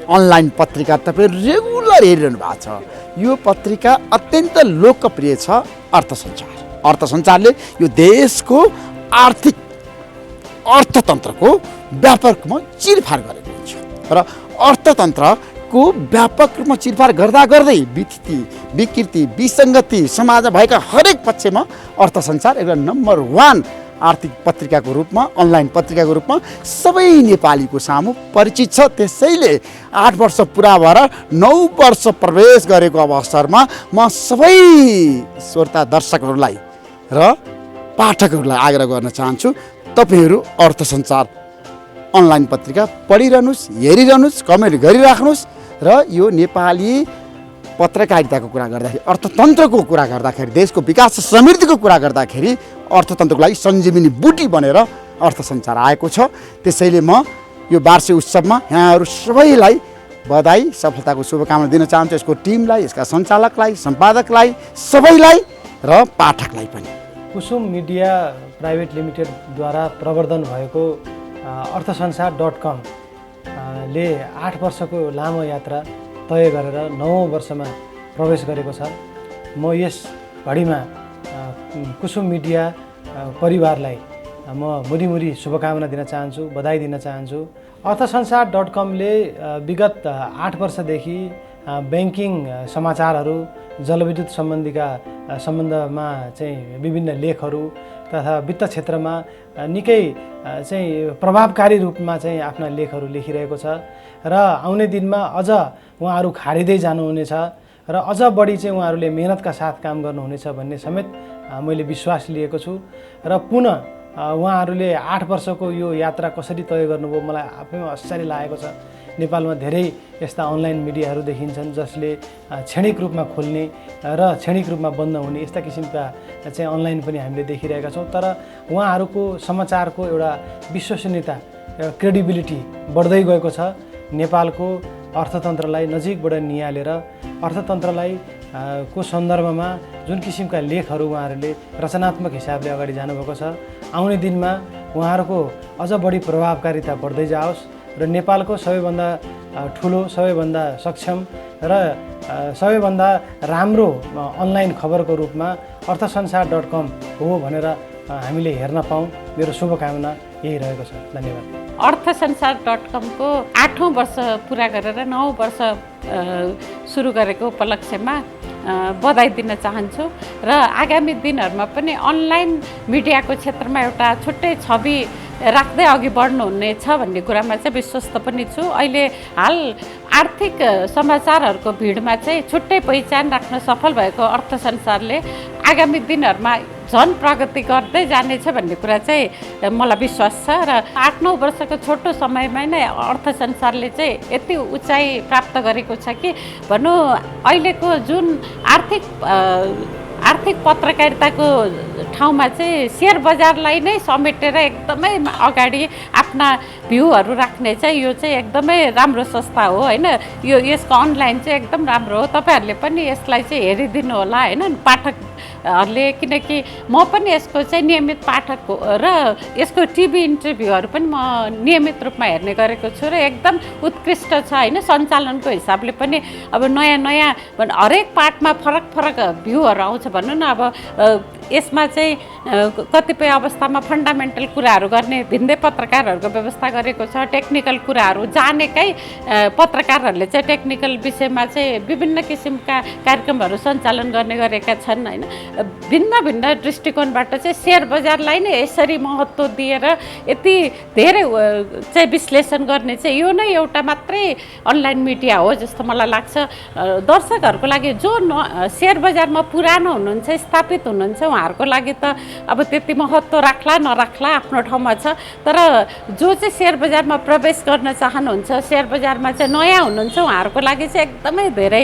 अनलाइन पत्रिका तपाईँ रेगुलर हेरिरहनु भएको छ। यो पत्रिका अत्यन्त लोकप्रिय छ। अर्थसंसारले यो देशको आर्थिक अर्थतन्त्रको व्यापक रूपमा चिरफार गरेको हुन्छ र अर्थतन्त्रको व्यापक रूपमा चिरफार गर्दै विकृति विसङ्गति समाजमा भएका हरेक पक्षमा अर्थसंसार एउटा नम्बर 1 आर्थिक पत्रिकाको रूपमा, अनलाइन पत्रिकाको रूपमा सबै नेपालीको सामु परिचित छ। त्यसैले 8 वर्ष पुरा भएर 9 वर्ष प्रवेश गरेको अवसरमा म सबै श्रोता दर्शकहरूलाई र पाठकहरूलाई आग्रह गर्न चाहन्छु, तपाईँहरू अर्थसञ्चार अनलाइन पत्रिका पढिरहनुहोस्, हेरिरहनुहोस्, कमेन्ट गरिराख्नुहोस् र यो नेपाली पत्रकारिताको कुरा गर्दाखेरि, अर्थतन्त्रको कुरा गर्दाखेरि, देशको विकास र समृद्धिको कुरा गर्दाखेरि अर्थतन्त्रको लागि सञ्जीवनी बुटी बनेर अर्थसञ्चार आएको छ। त्यसैले म यो वार्षिक उत्सवमा यहाँहरू सबैलाई बधाई, सफलताको शुभकामना दिन चाहन्छु। यसको टिमलाई, यसका सञ्चालकलाई, सम्पादकलाई, सबैलाई र पाठकलाई पनि। कुसुम मिडिया प्राइभेट लिमिटेडद्वारा प्रवर्धन भएको अर्थसंसार.com ले 8 वर्षको लामो यात्रा तय गरेर 9औं वर्षमा प्रवेश गरेको छ। म यस घडीमा कुसुम मिडिया परिवारलाई म मुरी शुभकामना दिन चाहन्छु, बधाई दिन चाहन्छु। अर्थसंसार.com ले विगत 8 वर्षदेखि ब्याङ्किङ समाचारहरू, जलविद्युत सम्बन्धमा चाहिँ विभिन्न लेखहरू तथा वित्त क्षेत्रमा निकै चाहिँ प्रभावकारी रूपमा चाहिँ आफ्ना लेखहरू लेखिरहेको छ र आउने दिनमा अझ उहाँहरू खारिँदै जानुहुनेछ र अझ बढी चाहिँ उहाँहरूले मेहनतका साथ काम गर्नुहुनेछ भन्ने समेत मैले विश्वास लिएको छु। र पुनः उहाँहरूले 8 वर्षको यो यात्रा कसरी तय गर्नुभयो मलाई आफैमा आश्चर्य लागेको छ। नेपालमा धेरै यस्ता अनलाइन मिडियाहरू देखिन्छन् जसले क्षणिक रूपमा खोल्ने र क्षणिक रूपमा बन्द हुने यस्ता किसिमका चाहिँ अनलाइन पनि हामीले देखिरहेका छौँ। तर उहाँहरूको समाचारको एउटा विश्वसनीयता, एउटा क्रेडिबिलिटी बढ्दै गएको छ। नेपालको अर्थतन्त्रलाई नजिकबाट निहालेर अर्थतन्त्रलाई को सन्दर्भमा जुन किसिमका लेखहरू उहाँहरूले रचनात्मक हिसाबले अगाडि जानुभएको छ, आउने दिनमा उहाँहरूको अझ बढी प्रभावकारिता बढ्दै जाओस् र नेपालको सबैभन्दा ठुलो, सबैभन्दा सक्षम र सबैभन्दा राम्रो अनलाइन खबरको रूपमा अर्थसंसार.com हो भनेर हामीले हेर्न पाऊँ। मेरो शुभकामना यही रहेको छ। धन्यवाद। अर्थसंसार.com को 8औं वर्ष पुरा गरेर 9औं वर्ष सुरु गरेको उपलक्ष्यमा बधाई दिन चाहन्छु र आगामी दिनहरूमा पनि अनलाइन मिडियाको क्षेत्रमा एउटा छुट्टै छवि राख्दै अघि बढ्नुहुनेछ भन्ने कुरामा चाहिँ विश्वस्त पनि छु। अहिले हाल आर्थिक समाचारहरूको भिडमा चाहिँ छुट्टै पहिचान राख्न सफल भएको अर्थसंसारले आगामी दिनहरूमा झन् प्रगति गर्दै जानेछ भन्ने कुरा चाहिँ मलाई विश्वास छ र 8-9 वर्षको छोटो समयमा नै अर्थसंसारले चाहिँ यति उचाइ प्राप्त गरेको छ कि भनौँ अहिलेको जुन आर्थिक पत्रकारिताको ठाउँमा चाहिँ सेयर बजारलाई नै समेटेर एकदमै अगाडि आफ्ना भ्यूहरू राख्ने चाहिँ यो चाहिँ एकदमै राम्रो संस्था हो हैन। यसको अनलाइन चाहिँ एकदम राम्रो हो। तपाईँहरूले पनि यसलाई चाहिँ हेरिदिनु होला हैन पाठकहरूले, किनकि म पनि यसको चाहिँ नियमित पाठक हो र यसको टिभी इन्टरभ्यूहरू पनि म नियमित रूपमा हेर्ने गरेको छु र एकदम उत्कृष्ट छ हैन। सञ्चालनको हिसाबले पनि अब नयाँ हरेक पार्टमा फरक भ्यूहरू आउँछ भन्नु न। अब यसमा चाहिँ कतिपय अवस्थामा फन्डामेन्टल कुराहरू गर्ने भिन्दै पत्रकारहरूको व्यवस्था गरेको छ। टेक्निकल कुराहरू जानेकै पत्रकारहरूले चाहिँ टेक्निकल विषयमा चाहिँ विभिन्न किसिमका कार्यक्रमहरू सञ्चालन गर्ने गरेका छन् हैन। भिन्न दृष्टिकोणबाट चाहिँ सेयर बजारलाई नै यसरी महत्त्व दिएर यति धेरै चाहिँ विश्लेषण गर्ने चाहिँ यो नै एउटा मात्रै अनलाइन मिडिया हो जस्तो मलाई लाग्छ। दर्शकहरूको लागि जो सेयर बजारमा पुरानो हुनुहुन्छ, स्थापित हुनुहुन्छ, उहाँहरूको लागि त अब त्यति महत्त्व राख्ला नराख्ला आफ्नो ठाउँमा छ। तर जो चाहिँ सेयर बजारमा प्रवेश गर्न चाहनुहुन्छ, सेयर बजारमा चाहिँ नयाँ हुनुहुन्छ, उहाँहरूको लागि चाहिँ एकदमै धेरै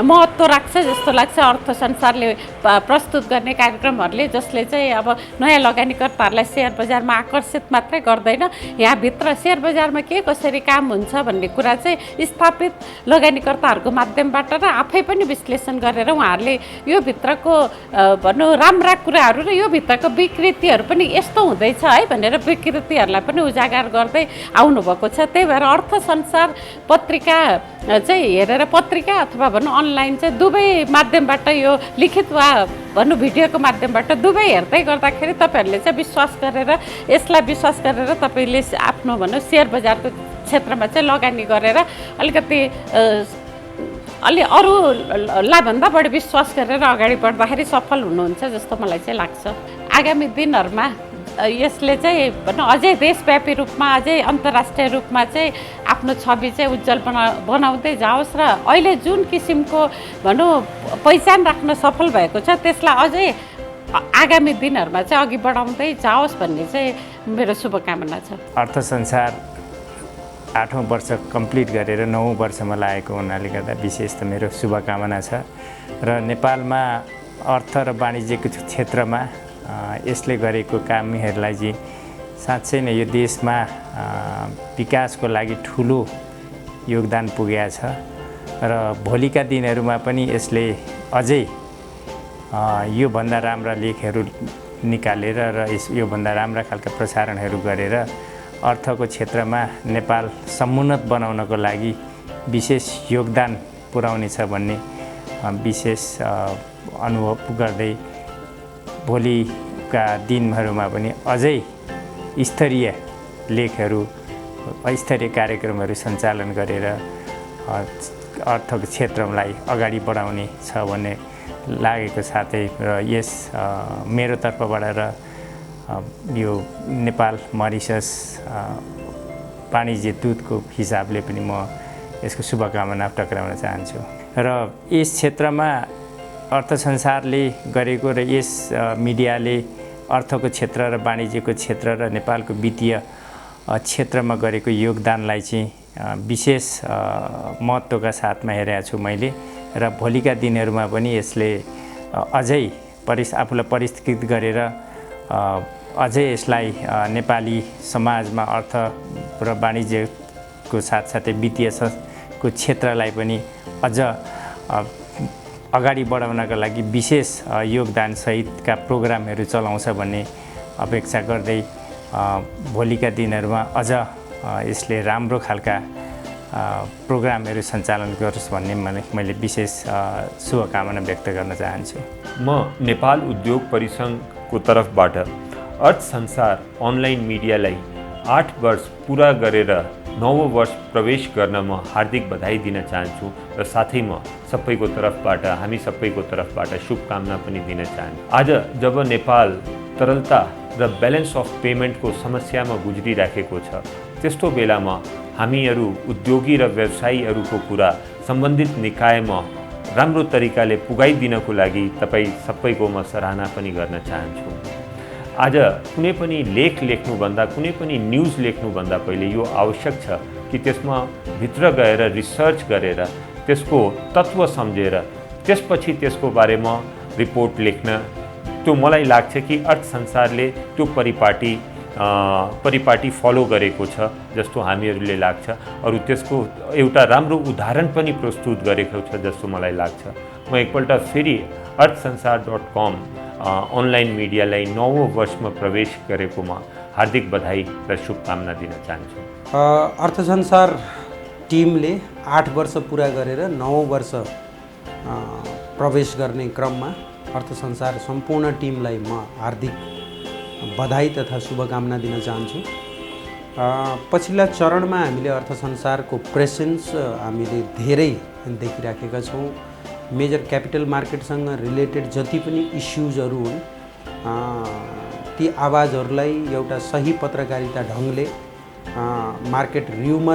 महत्त्व राख्छ जस्तो लाग्छ अर्थसंसारले प्रस्तुत गर्ने कार्यक्रमहरूले, जसले चाहिँ अब नयाँ लगानीकर्ताहरूलाई सेयर बजारमा आकर्षित मात्रै गर्दैन, यहाँभित्र सेयर बजारमा के कसरी काम हुन्छ भन्ने कुरा चाहिँ स्थापित लगानीकर्ताहरूको माध्यमबाट र आफै पनि विश्लेषण गरेर उहाँहरूले यो भित्रको भनौँ राम्रा कुराहरू र यो भित्रको विकृतिहरू पनि यस्तो हुँदैछ है भनेर विकृतिहरूलाई पनि उजागर गर्दै आउनुभएको छ। त्यही भएर अर्थसंसार पत्रिका चाहिँ हेरेर, पत्रिका अथवा भनौँ अनलाइन चाहिँ दुवै माध्यमबाट यो लिखित वा भनौँ भिडियोको माध्यमबाट दुवै हेर्दै गर्दाखेरि तपाईँहरूले चाहिँ यसलाई विश्वास गरेर तपाईँले आफ्नो भनौँ सेयर बजारको क्षेत्रमा चाहिँ लगानी गरेर अलिकति अरूलाई भन्दा बढी विश्वास गरेर अगाडि बढ्दाखेरि सफल हुनुहुन्छ जस्तो मलाई चाहिँ लाग्छ। आगामी दिनहरूमा यसले चाहिँ भनौँ अझै देशव्यापी रूपमा, अझै अन्तर्राष्ट्रिय रूपमा चाहिँ आफ्नो छवि चाहिँ उज्जवल बनाउँदै जाओस् र अहिले जुन किसिमको भनौँ पहिचान राख्न सफल भएको छ त्यसलाई अझै आगामी दिनहरूमा चाहिँ अघि बढाउँदै जाओस् भन्ने चाहिँ मेरो शुभकामना छ। अर्थ संसार 8औं वर्ष कम्प्लिट गरेर 9औं वर्षमा लागेको हुनाले गर्दा विशेष त मेरो शुभकामना छ र नेपालमा अर्थ र वाणिज्यको क्षेत्रमा यसले गरेको कामहरूलाई चाहिँ साँच्चै नै यो देशमा विकासको लागि ठुलो योगदान पुगेको छ र भोलिका दिनहरूमा पनि यसले अझै योभन्दा राम्रा लेखहरू निकालेर र योभन्दा राम्रा खालका प्रसारणहरू गरेर अर्थको क्षेत्रमा नेपाल समुन्नत बनाउनको लागि विशेष योगदान पुर्याउनेछ भन्ने विशेष अनुभव गर्दै भोलिका दिनहरूमा पनि अझै स्तरीय लेखहरू स्तरीय कार्यक्रमहरू सञ्चालन गरेर अर्थको क्षेत्रलाई अगाडि बढाउने छ भन्ने लागेको साथै र यस मेरो तर्फबाट र यो नेपाल मरिसस वाणिज्य दूतको हिसाबले पनि म यसको शुभकामना टक्राउन चाहन्छु र यस क्षेत्रमा अर्थ संसारले गरेको र यस मिडियाले अर्थको क्षेत्र र वाणिज्यको क्षेत्र र नेपालको वित्तीय क्षेत्रमा गरेको योगदानलाई चाहिँ विशेष महत्त्वका साथमा हेरेको छु मैले र भोलिका दिनहरूमा पनि यसले अझै आफूलाई परिष्कृत गरेर अझै यसलाई नेपाली समाजमा अर्थ र वाणिज्यको साथसाथै वित्तीयको क्षेत्रलाई पनि अझ अगाडि बढाउनका लागि विशेष योगदानसहितका प्रोग्रामहरू चलाउँछ भन्ने अपेक्षा गर्दै भोलिका दिनहरूमा अझ यसले राम्रो खालका प्रोग्रामहरू सञ्चालन गरोस् भन्ने मैले विशेष शुभकामना व्यक्त गर्न चाहन्छु। म नेपाल उद्योग परिसङ्घको तर्फबाट अर्थ संसार अनलाइन मिडियालाई 8 वर्ष पुरा गरेर 9औं वर्ष प्रवेश गर्न म हार्दिक बधाई दिन चाहन्छु र साथै म सबैको तर्फबाट हामी सबैको तर्फबाट शुभकामना पनि दिन चाहन्छु। आज जब नेपाल तरलता र ब्यालेन्स अफ पेमेन्टको समस्यामा गुज्रिराखेको छ त्यस्तो बेलामा हामीहरू उद्योगी र व्यवसायीहरूको कुरा सम्बन्धित निकायमा राम्रो तरिकाले पुगाइदिनको लागि तपाईँ सबैको म सराहना पनि गर्न चाहन्छु। आज कुनै पनि लेख लेख्नुभन्दा कुनै पनि न्युज लेख्नुभन्दा पहिले यो आवश्यक छ कि त्यसमा भित्र गएर रिसर्च गरेर त्यसको तत्त्व सम्झेर त्यसपछि त्यसको बारेमा रिपोर्ट लेख्न त्यो मलाई लाग्छ कि अर्थ संसारले त्यो परिपाटी फलो गरेको छ जस्तो हामीहरूले लाग्छ। अरू त्यसको एउटा राम्रो उदाहरण पनि प्रस्तुत गरेको छ जस्तो मलाई लाग्छ। म एकपल्ट फेरि अर्थसंसार.com अनलाइन मिडियालाई 9औं वर्षमा प्रवेश गरेकोमा हार्दिक बधाई र शुभकामना दिन चाहन्छु। अर्थ संसार टिमले 8 वर्ष पुरा गरेर 9औं वर्ष प्रवेश गर्ने क्रममा अर्थ संसार सम्पूर्ण टिमलाई म हार्दिक बधाई तथा शुभकामना दिन चाहन्छु। पछिल्ला चरणमा हामीले अर्थ संसारको प्रेजेन्स हामीले धेरै देखिराखेका छौँ। मेजर क्यापिटल मार्केटसँग रिलेटेड जति पनि इस्युजहरू हुन् ती आवाजहरूलाई एउटा सही पत्रकारिता ढङ्गले मार्केट र्युमरलाई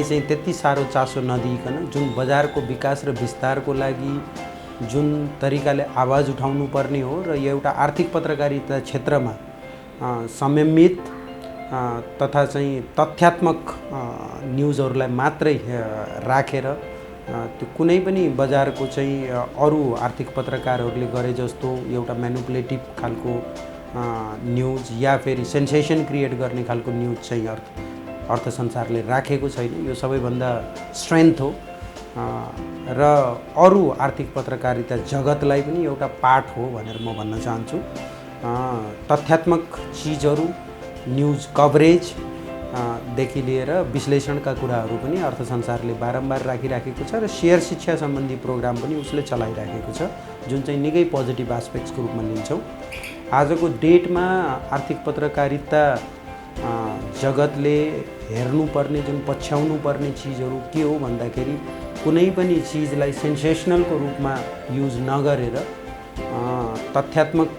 चाहिँ त्यति साह्रो चासो नदिइकन जुन बजारको विकास र विस्तारको लागि जुन तरिकाले आवाज उठाउनु पर्ने हो र एउटा आर्थिक पत्रकारिता क्षेत्रमा संयमित तथा चाहिँ तथ्यात्मक न्युजहरूलाई मात्रै राखेर त्यो कुनै पनि बजारको चाहिँ अरू आर्थिक पत्रकारहरूले गरे जस्तो एउटा म्यानुपुलेटिभ खालको न्युज या फेरि सेन्सेसन क्रिएट गर्ने खालको न्युज चाहिँ अर्थ संसारले राखेको छैन। यो सबैभन्दा स्ट्रेन्थ हो र अरू आर्थिक पत्रकारिता जगतलाई पनि एउटा पाठ हो भनेर म भन्न चाहन्छु। तथ्यात्मक चिजहरू न्युज कभरेज देखि लिएर विश्लेषणका कुराहरू पनि अर्थ संसारले बारम्बार राखिराखेको छ र शेयर शिक्षा सम्बन्धी प्रोग्राम पनि उसले चलाइराखेको छ जुन चाहिँ निकै पोजिटिभ एस्पेक्ट्सको रूपमा लिन्छौँ। आजको डेटमा आर्थिक पत्रकारिता जगतले हेर्नुपर्ने जुन पछ्याउनु पर्ने चिजहरू के हो भन्दाखेरि कुनै पनि चिजलाई सेन्सेसनलको रूपमा युज नगरेर तथ्यात्मक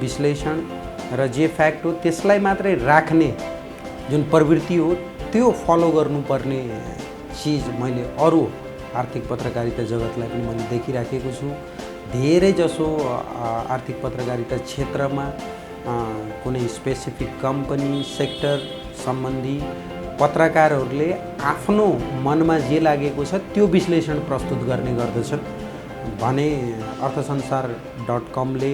विश्लेषण र जे फ्याक्ट हो त्यसलाई मात्रै राख्ने जुन प्रवृत्ति हो त्यो फलो गर्नुपर्ने चिज मैले अरू आर्थिक पत्रकारिता जगतलाई पनि मैले देखिराखेको छु। धेरै जसो आर्थिक पत्रकारिता क्षेत्रमा कुनै स्पेसिफिक कम्पनी सेक्टर सम्बन्धी पत्रकारहरूले आफ्नो मनमा जे लागेको छ त्यो विश्लेषण प्रस्तुत गर्ने गर्दछन् भने अर्थसंसार.com ले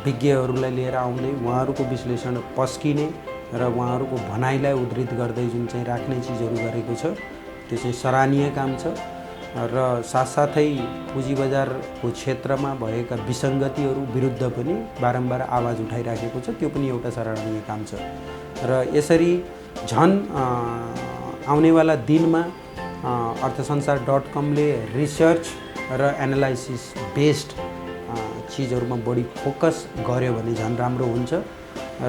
विज्ञहरूलाई लिएर आउँदै उहाँहरूको विश्लेषण पस्किने र उहाँहरूको भनाइलाई उद्धृत गर्दै जुन चाहिँ राख्ने चिजहरू गरेको छ त्यो चाहिँ सराहनीय काम छ र साथसाथै पुँजी बजारको क्षेत्रमा भएका विसङ्गतिहरू विरुद्ध पनि बारम्बार आवाज उठाइराखेको छ त्यो पनि एउटा सराहनीय काम छ र यसरी झन् आउनेवाला दिनमा अर्थसंसार.com ले रिसर्च र एनालाइसिस बेस्ड चिजहरूमा बढी फोकस गर्यो भने झन् राम्रो हुन्छ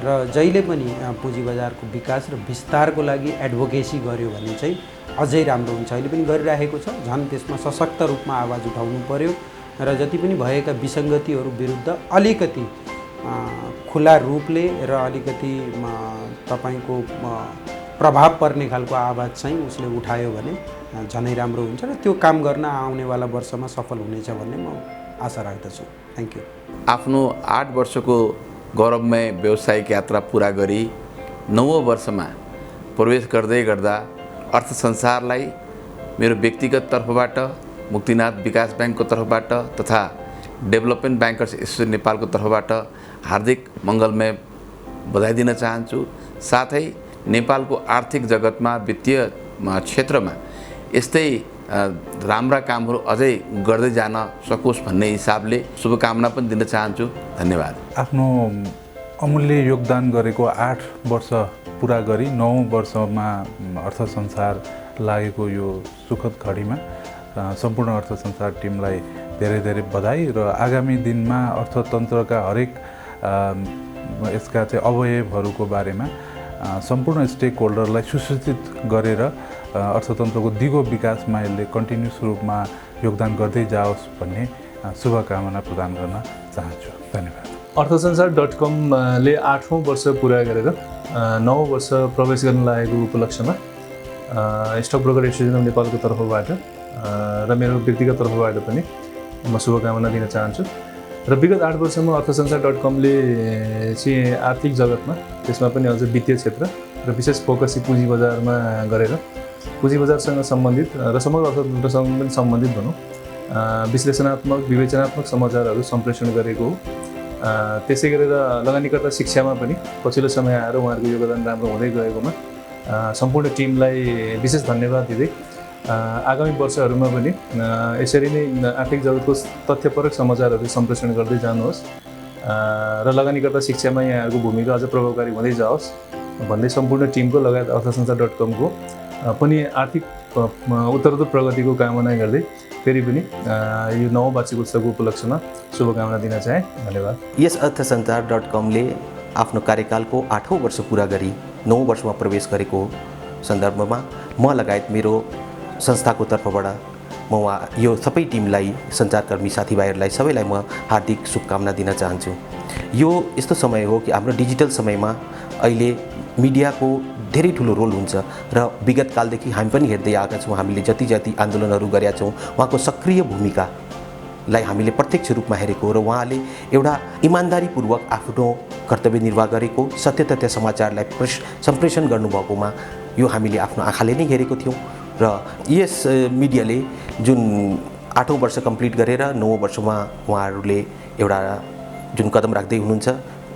र जहिले पनि पुँजी बजारको विकास र विस्तारको लागि एडभोकेसी गर्यो भने चाहिँ अझै राम्रो हुन्छ। अहिले पनि गरिरहेको छ, झन् त्यसमा सशक्त रूपमा आवाज उठाउनु पर्यो र जति पनि भएका विसङ्गतिहरू विरुद्ध अलिकति खुला रूपले र अलिकति तपाईको प्रभाव पर्ने खालको आवाज चाहिँ उसले उठायो भने झनै राम्रो हुन्छ र त्यो काम गर्न आउनेवाला वर्षमा सफल हुनेछ भन्ने म आशा राख्दछु। Thank you. आफ्नो 8 वर्षको गौरवमय व्यावसायिक यात्रा पुरा गरी 9औं वर्षमा प्रवेश गर्दै गर्दा अर्थ संसारलाई मेरो व्यक्तिगत तर्फबाट, मुक्तिनाथ विकास ब्याङ्कको तर्फबाट तथा डेभलपमेन्ट ब्याङ्कर्स एसोसिएसन नेपालको तर्फबाट हार्दिक मङ्गलमय बधाई दिन चाहन्छु। साथै नेपालको आर्थिक जगतमा, वित्तीय क्षेत्रमा यस्तै राम्रा कामहरू अझै गर्दै जान सकोस् भन्ने हिसाबले शुभकामना पनि दिन चाहन्छु। धन्यवाद। आफ्नो अमूल्य योगदान गरेको 8 वर्ष पुरा गरी 9औं वर्षमा अर्थ संसार लागेको यो सुखद घडीमा सम्पूर्ण अर्थ संसार टिमलाई धेरै धेरै बधाई र आगामी दिनमा अर्थतन्त्रका हरेक यसका चाहिँ अवयवहरूको बारेमा सम्पूर्ण स्टेक होल्डरलाई सुसूचित गरेर अर्थतन्त्रको दिगो विकासमा यसले कन्टिन्युस रूपमा योगदान गर्दै जाओस् भन्ने शुभकामना प्रदान गर्न चाहन्छु। धन्यवाद। अर्थसंसार.com ले 8औं वर्ष पुरा गरेर 9औं वर्ष प्रवेश गर्न लागेको उपलक्ष्यमा स्टक ब्रोकर एसोसिएसन अफ नेपालको तर्फबाट र मेरो व्यक्तिगत तर्फबाट पनि म शुभकामना दिन चाहन्छु। र विगत 8 वर्षमा अर्थसंसार.com ले चाहिँ आर्थिक जगतमा, त्यसमा पनि अझ वित्तीय क्षेत्र र विशेष फोकस पुँजी बजारमा गरेर पुँजी बजारसँग सम्बन्धित र समग्र अर्थतन्त्रसँग पनि सम्बन्धित भनौँ विश्लेषणात्मक विवेचनात्मक समाचारहरू सम्प्रेषण गरेको हो। त्यसै गरेर लगानीकर्ता शिक्षामा पनि पछिल्लो समय आएर उहाँहरूको योगदान राम्रो हुँदै गएकोमा सम्पूर्ण टिमलाई विशेष धन्यवाद दिँदै आगामी वर्षहरूमा पनि यसरी नै आर्थिक जगतको तथ्यपरक समाचारहरू सम्प्रेषण गर्दै जानुहोस् र लगानीकर्ता शिक्षामा यहाँहरूको भूमिका अझ प्रभावकारी हुँदै जाओस् भन्दै सम्पूर्ण टिमको लगायत अर्थसंसार.com को पनि आर्थिक उत्तरोत्तर प्रगतिको कामना गर्दै फेरि पनि यो 9औं वार्षिक उत्सवको उपलक्ष्यमा शुभकामना दिन चाहे। धन्यवाद। यस अर्थसंसार.com ले आफ्नो कार्यकालको 8औं वर्ष पुरा गरी 9औं वर्षमा प्रवेश गरेको सन्दर्भमा म लगायत मेरो संस्थाको तर्फबाट म यो सबै टिमलाई, सञ्चारकर्मी साथीभाइहरूलाई सबैलाई म हार्दिक शुभकामना दिन चाहन्छु। यो यस्तो समय हो कि हाम्रो डिजिटल समयमा अहिले मिडियाको धेरै ठुलो रोल हुन्छ र विगत कालदेखि हामी पनि हेर्दै आएका छौँ। हामीले जति जति आन्दोलनहरू गरेका छौँ उहाँको सक्रिय भूमिकालाई हामीले प्रत्यक्ष रूपमा हेरेको र उहाँले एउटा इमान्दारीपूर्वक आफ्नो कर्तव्य निर्वाह गरेको सत्य तथ्य समाचारलाई सम्प्रेषण गर्नुभएकोमा यो हामीले आफ्नो आँखाले नै हेरेको थियौँ र यस मिडियाले जुन 8औं वर्ष कम्प्लिट गरेर 9औं वर्षमा उहाँहरूले एउटा जुन कदम राख्दै हुनुहुन्छ,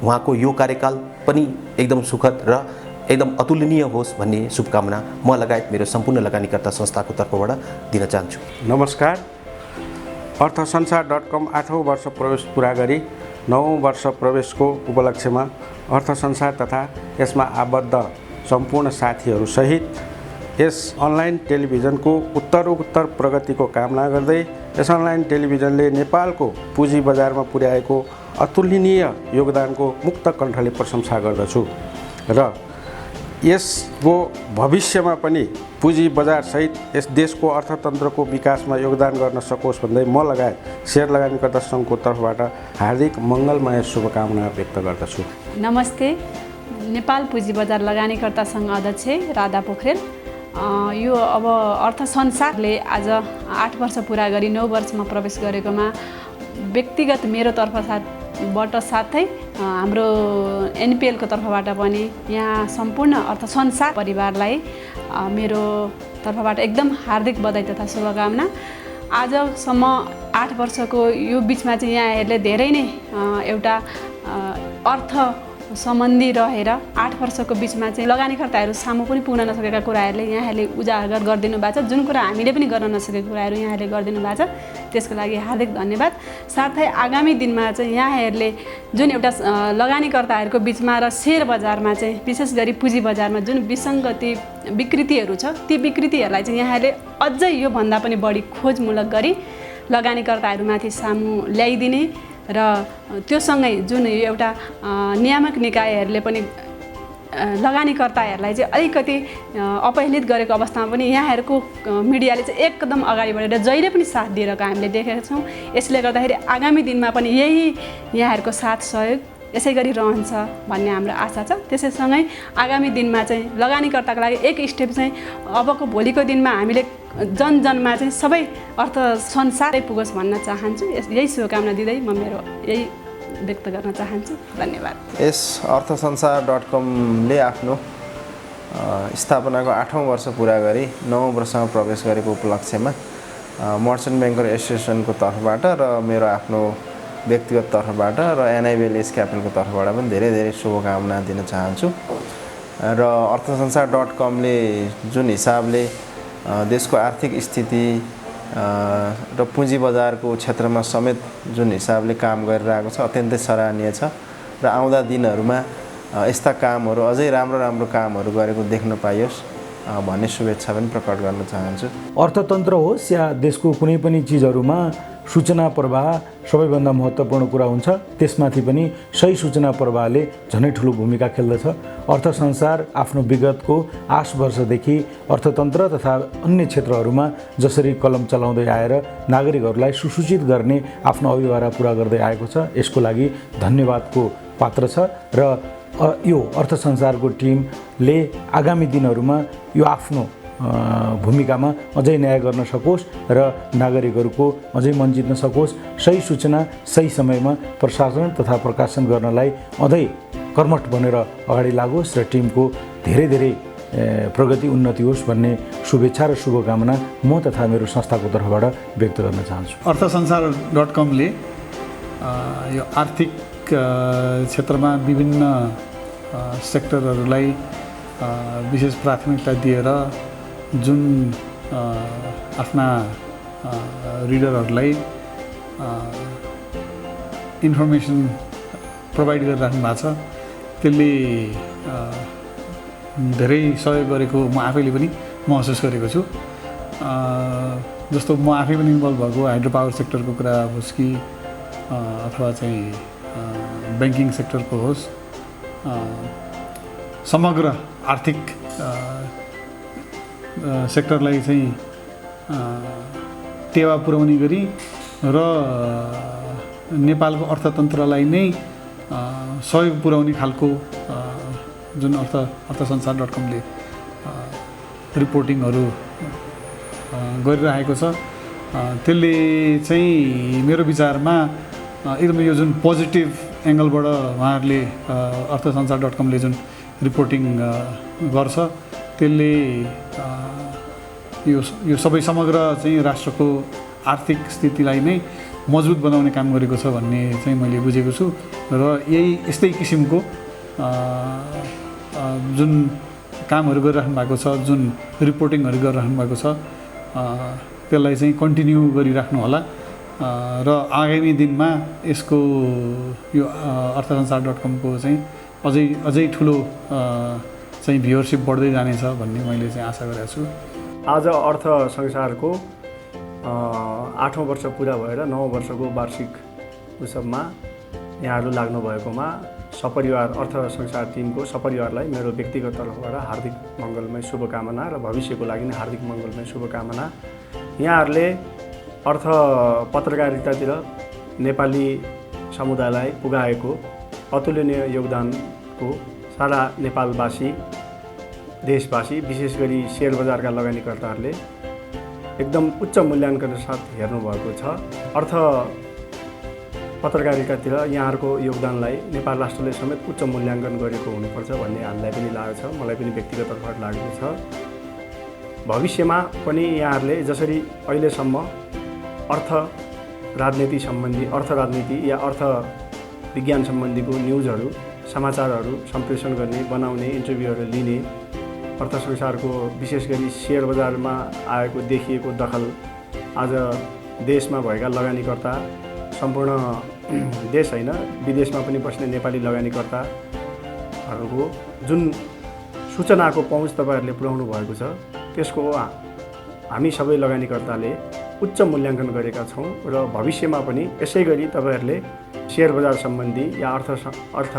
उहाँको यो कार्यकाल पनि एकदम सुखद र एकदम अतुलनीय होस् भन्ने शुभकामना म लगायत मेरो सम्पूर्ण लगानीकर्ता संस्थाको तर्फबाट दिन चाहन्छु। नमस्कार। अर्थसंसार.com 8औं वर्ष प्रवेश पुरा गरी 9औं वर्ष प्रवेशको उपलक्ष्यमा अर्थसंसार तथा यसमा आबद्ध सम्पूर्ण साथीहरू सहित यस अनलाइन टेलिभिजनको उत्तरोत्तर प्रगतिको कामना गर्दै यस अनलाइन टेलिभिजनले नेपालको पुँजी बजारमा पुर्याएको अतुलनीय योगदानको मुक्त कण्ठले प्रशंसा गर्दछु र यसको भविष्यमा पनि पुँजी बजार सहित यस देशको अर्थतन्त्रको विकासमा योगदान गर्न सकोस् भन्दै म लगायत शेयर लगानीकर्ता सङ्घको तर्फबाट हार्दिक मङ्गलमय शुभकामना व्यक्त गर्दछु। नमस्ते। नेपाल पुँजी बजार लगानीकर्ता सङ्घ अध्यक्ष राधा पोखरेल। यो अब अर्थ संसारले आज 8 वर्ष पुरा गरी 9 वर्षमा प्रवेश गरेकोमा व्यक्तिगत मेरो तर्फबाट साथै हाम्रो एनपिएलको तर्फबाट पनि यहाँ सम्पूर्ण अर्थ संसार परिवारलाई मेरो तर्फबाट एकदम हार्दिक बधाई तथा शुभकामना। आजसम्म 8 वर्षको यो बिचमा चाहिँ यहाँहरूले धेरै नै एउटा अर्थ सम्बन्धी रहेर 8 वर्षको बिचमा चाहिँ लगानीकर्ताहरू सामु पनि पुग्न नसकेका कुराहरूले यहाँहरूले उजागर गरिदिनु भएको छ। जुन कुरा हामीले पनि गर्न नसकेको कुराहरू यहाँहरूले गरिदिनु भएको छ, त्यसको लागि हार्दिक धन्यवाद। साथै आगामी दिनमा चाहिँ यहाँहरूले जुन एउटा लगानीकर्ताहरूको बिचमा र सेयर बजारमा चाहिँ विशेष गरी पुँजी बजारमा जुन विसङ्गति विकृतिहरू छ, ती विकृतिहरूलाई चाहिँ यहाँहरूले अझै योभन्दा पनि बढी खोजमूलक गरी लगानीकर्ताहरूमाथि सामु ल्याइदिने र त्यो सँगै जुन एउटा नियामक निकायहरूले पनि लगानीकर्ताहरूलाई चाहिँ अलिकति अपहेलित गरेको अवस्थामा पनि यहाँहरूको मिडियाले चाहिँ एकदम अगाडि बढेर जहिले पनि साथ दिइरहेको हामीले देखेका छौँ। यसले गर्दाखेरि आगामी दिनमा पनि यही यहाँहरूको साथ सहयोग यसै गरी रहन्छ भन्ने हाम्रो आशा छ। त्यसैसँगै आगामी दिनमा चाहिँ लगानीकर्ताको लागि एक स्टेप चाहिँ अबको भोलिको दिनमा हामीले जनजनमा चाहिँ सबै अर्थ संसारै पुगोस् भन्न चाहन्छु। यही शुभकामना दिँदै म मेरो यही व्यक्त गर्न चाहन्छु। धन्यवाद। यस अर्थसंसार.com ले आफ्नो स्थापनाको 8औं वर्ष पुरा गरी 9औं वर्षमा प्रवेश गरेको उपलक्ष्यमा मर्चेन्ट ब्याङ्कर एसोसिएसनको तर्फबाट र मेरो आफ्नो व्यक्तिगत तर्फबाट र एनआइबिएलएस क्यापिटलको तर्फबाट पनि धेरै धेरै शुभकामना दिन चाहन्छु। र अर्थसंसार.com ले जुन हिसाबले देशको आर्थिक स्थिति र पुँजी बजारको क्षेत्रमा समेत जुन हिसाबले काम गरिरहेको छ अत्यन्तै सराहनीय छ र आउँदा दिनहरूमा यस्ता कामहरू अझै राम्रो राम्रो कामहरू गरेको देख्न पाइयोस् भन्ने शुभेच्छा पनि प्रकट गर्न चाहन्छु। अर्थतन्त्र होस् या देशको कुनै पनि चिजहरूमा सूचना प्रवाह सबैभन्दा महत्त्वपूर्ण कुरा हुन्छ। त्यसमाथि पनि सही सूचना प्रवाहले झनै ठुलो भूमिका खेल्दछ। अर्थ संसार आफ्नो विगतको 8 वर्षदेखि अर्थतन्त्र तथा अन्य क्षेत्रहरूमा जसरी कलम चलाउँदै आएर नागरिकहरूलाई सुसूचित गर्ने आफ्नो अभिभारा पुरा गर्दै आएको छ, यसको लागि धन्यवादको पात्र छ। र यो अर्थ संसारको टिमले आगामी दिनहरूमा यो आफ्नो भूमिकामा अझै न्याय गर्न सकोस् र नागरिकहरूको अझै मन जित्न सकोस्। सही सूचना सही समयमा प्रशासन तथा प्रकाशन गर्नलाई अझै कर्मठ बनेर अगाडि लागोस् र टिमको धेरै धेरै प्रगति उन्नति होस् भन्ने शुभेच्छा र शुभकामना म तथा मेरो संस्थाको तर्फबाट व्यक्त गर्न चाहन्छु। अर्थसंसार.com ले यो आर्थिक क्षेत्रमा विभिन्न सेक्टरहरूलाई विशेष प्राथमिकता दिएर जुन आफ्ना रिडरहरूलाई इन्फर्मेसन प्रोभाइड गरिराख्नु भएको छ, त्यसले धेरै सहयोग गरेको म आफैले पनि महसुस गरेको छु। जस्तो म आफै पनि इन्भल्भ भएको हाइड्रो पावर सेक्टरको कुरा होस् कि अथवा चाहिँ ब्याङ्किङ सेक्टरको होस्, समग्र आर्थिक सेक्टरलाई चाहिँ टेवा पुर्याउने गरी र नेपालको अर्थतन्त्रलाई नै सहयोग पुर्याउने खालको जुन अर्थसंसार.com ले रिपोर्टिङहरू गरिरहेको छ, त्यसले चाहिँ मेरो विचारमा एकदमै यो जुन पोजिटिभ एङ्गलबाट उहाँहरूले अर्थसंसार.com ले जुन रिपोर्टिङ गर्छ, त्यसले यो सबै समग्र चाहिँ राष्ट्रको आर्थिक स्थितिलाई नै मजबुत बनाउने काम गरेको छ भन्ने चाहिँ मैले बुझेको छु। र यस्तै किसिमको जुन कामहरू गरिराख्नु भएको छ, जुन रिपोर्टिङहरू गरिराख्नु भएको छ, त्यसलाई चाहिँ कन्टिन्यू गरिराख्नु होला र आगामी दिनमा यसको यो अर्थसंसार.com को चाहिँ अझै ठुलो चाहिँ भ्युअरसिप बढ्दै जानेछ भन्ने मैले चाहिँ आशा गरेको छु। आज अर्थ संसारको 8औं वर्ष पुरा भएर 9औं वर्षको वार्षिक उत्सवमा यहाँहरू लाग्नु भएकोमा सपरिवार अर्थ संसार टिमको सपरिवारलाई मेरो व्यक्तिगत तर्फबाट हार्दिक मङ्गलमय शुभकामना र भविष्यको लागि नै हार्दिक मङ्गलमय शुभकामना। यहाँहरूले अर्थ पत्रकारितातिर नेपाली समुदायलाई पुगाएको अतुलनीय योगदानको सारा नेपालवासी देशवासी विशेष गरी सेयर बजारका लगानीकर्ताहरूले एकदम उच्च मूल्याङ्कन साथ हेर्नुभएको छ। अर्थ पत्रकारितातिर यहाँहरूको योगदानलाई नेपाल राष्ट्रले समेत उच्च मूल्याङ्कन गरेको हुनुपर्छ भन्ने हामीलाई पनि लागेको छ, मलाई पनि व्यक्तिगत तर्फबाट लागेको छ। भविष्यमा पनि यहाँहरूले जसरी अहिलेसम्म अर्थ राजनीति सम्बन्धी अर्थ राजनीति या अर्थ विज्ञान सम्बन्धीको न्युजहरू समाचारहरू सम्प्रेषण गर्ने बनाउने इन्टरभ्यूहरू लिने अर्थ संसारको विशेष गरी सेयर बजारमा आएको देखिएको दखल आज देशमा भएका लगानीकर्ता सम्पूर्ण देश होइन विदेशमा पनि बस्ने नेपाली लगानीकर्ताहरूको जुन सूचनाको पहुँच तपाईँहरूले पुर्याउनु भएको छ त्यसको हामी सबै लगानीकर्ताले उच्च मूल्याङ्कन गरेका छौँ र भविष्यमा पनि यसै गरी तपाईँहरूले सेयर बजार सम्बन्धी या अर्थ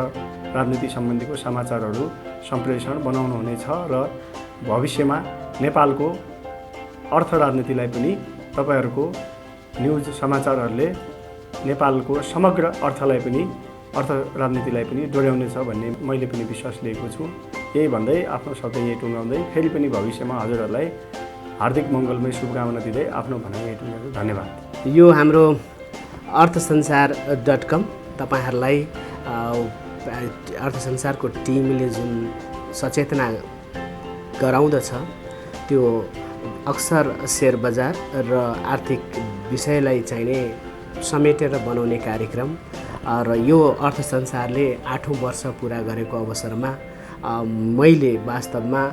राजनीति सम्बन्धीको समाचारहरू सम्प्रेषण बनाउनुहुनेछ र भविष्यमा नेपालको अर्थ राजनीतिलाई पनि तपाईँहरूको न्युज समाचारहरूले नेपालको समग्र अर्थलाई पनि अर्थ राजनीतिलाई पनि डोर्याउनेछ भन्ने मैले पनि विश्वास लिएको छु। यही भन्दै आफ्नो शब्द यही टुङ्गाउँदै फेरि पनि भविष्यमा हजुरहरूलाई हार्दिक मङ्गलमय शुभकामना दिँदै आफ्नो भनाइ यही टुङ्गाउँछु। धन्यवाद। यो हाम्रो अर्थसंसार.com तपाईँहरूलाई अर्थसंसारको टिमले जुन सचेतना गराउँदछ त्यो अक्सर सेयर बजार र आर्थिक विषयलाई चाहिने समेटेर बनाउने कार्यक्रम र यो अर्थसंसारले 8औं वर्ष पुरा गरेको अवसरमा मैले वास्तवमा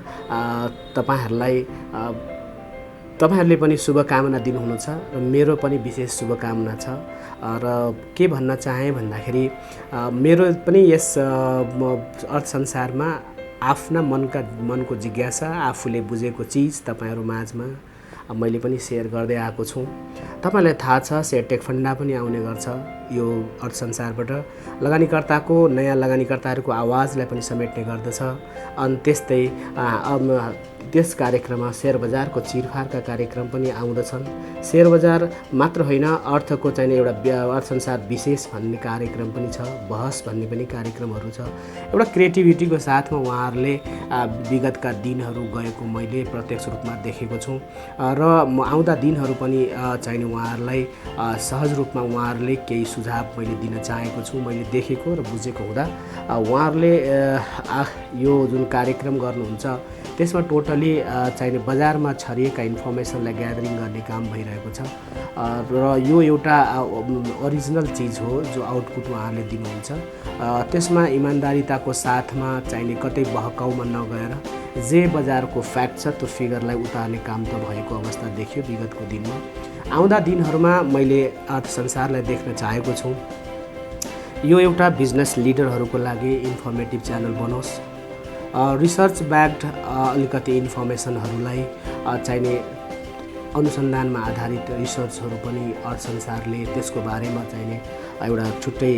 तपाईँहरूले पनि शुभकामना दिनुहुनेछ र मेरो पनि विशेष शुभकामना छ। र के भन्न चाहेँ भन्दाखेरि मेरो पनि यस अर्थ संसारमा आफ्ना मनको जिज्ञासा आफूले बुझेको चिज तपाईँहरू माझमा मैले पनि सेयर गर्दै आएको छु। तपाईँलाई थाहा छ सेयर टेक फन्डा पनि आउने गर्छ यो अर्थ संसारबाट लगानीकर्ताको नयाँ लगानीकर्ताहरूको आवाजलाई पनि समेट्ने गर्दछ। अनि त्यस्तै त्यस कार्यक्रममा सेयर बजारको चिरफारका कार्यक्रम पनि आउँदछन्। सेयर बजार मात्र होइन अर्थको चाहिने एउटा अर्थ संसार विशेष भन्ने कार्यक्रम पनि छ, बहस भन्ने पनि कार्यक्रमहरू छ। एउटा क्रिएटिभिटीको साथमा उहाँहरूले विगतका दिनहरू गएको मैले प्रत्यक्ष रूपमा देखेको छु र आउँदा दिनहरू पनि चाहिने उहाँहरूलाई सहज रूपमा उहाँहरूले केही सुझाव मैले दिन चाहेको छु। मैले देखेको र बुझेको हुँदा उहाँहरूले यो जुन कार्यक्रम गर्नुहुन्छ त्यसमा टोटली चाहिने बजारमा छरिएका इन्फर्मेसनलाई ग्यादरिङ गर्ने काम भइरहेको छ र यो एउटा ओरिजिनल चिज हो जो आउटपुट उहाँहरूले दिनुहुन्छ। त्यसमा इमान्दारिताको साथमा चाहिने कतै बहकाउमा नगएर जे बजारको फ्याक्ट छ त्यो फिगरलाई उतार्ने काम त भएको अवस्था देखियो विगतको दिनमा। आउँदा दिनहरूमा मैले अर्थ संसारलाई देख्न चाहेको छु यो एउटा बिजनेस लिडरहरूको लागि इन्फर्मेटिभ च्यानल बनोस्। रिसर्च ब्याक्ड अलिकति इन्फर्मेसनहरूलाई चाहिने अनुसन्धानमा आधारित रिसर्चहरू पनि अर्थ संसारले त्यसको बारेमा चाहिने एउटा छुट्टै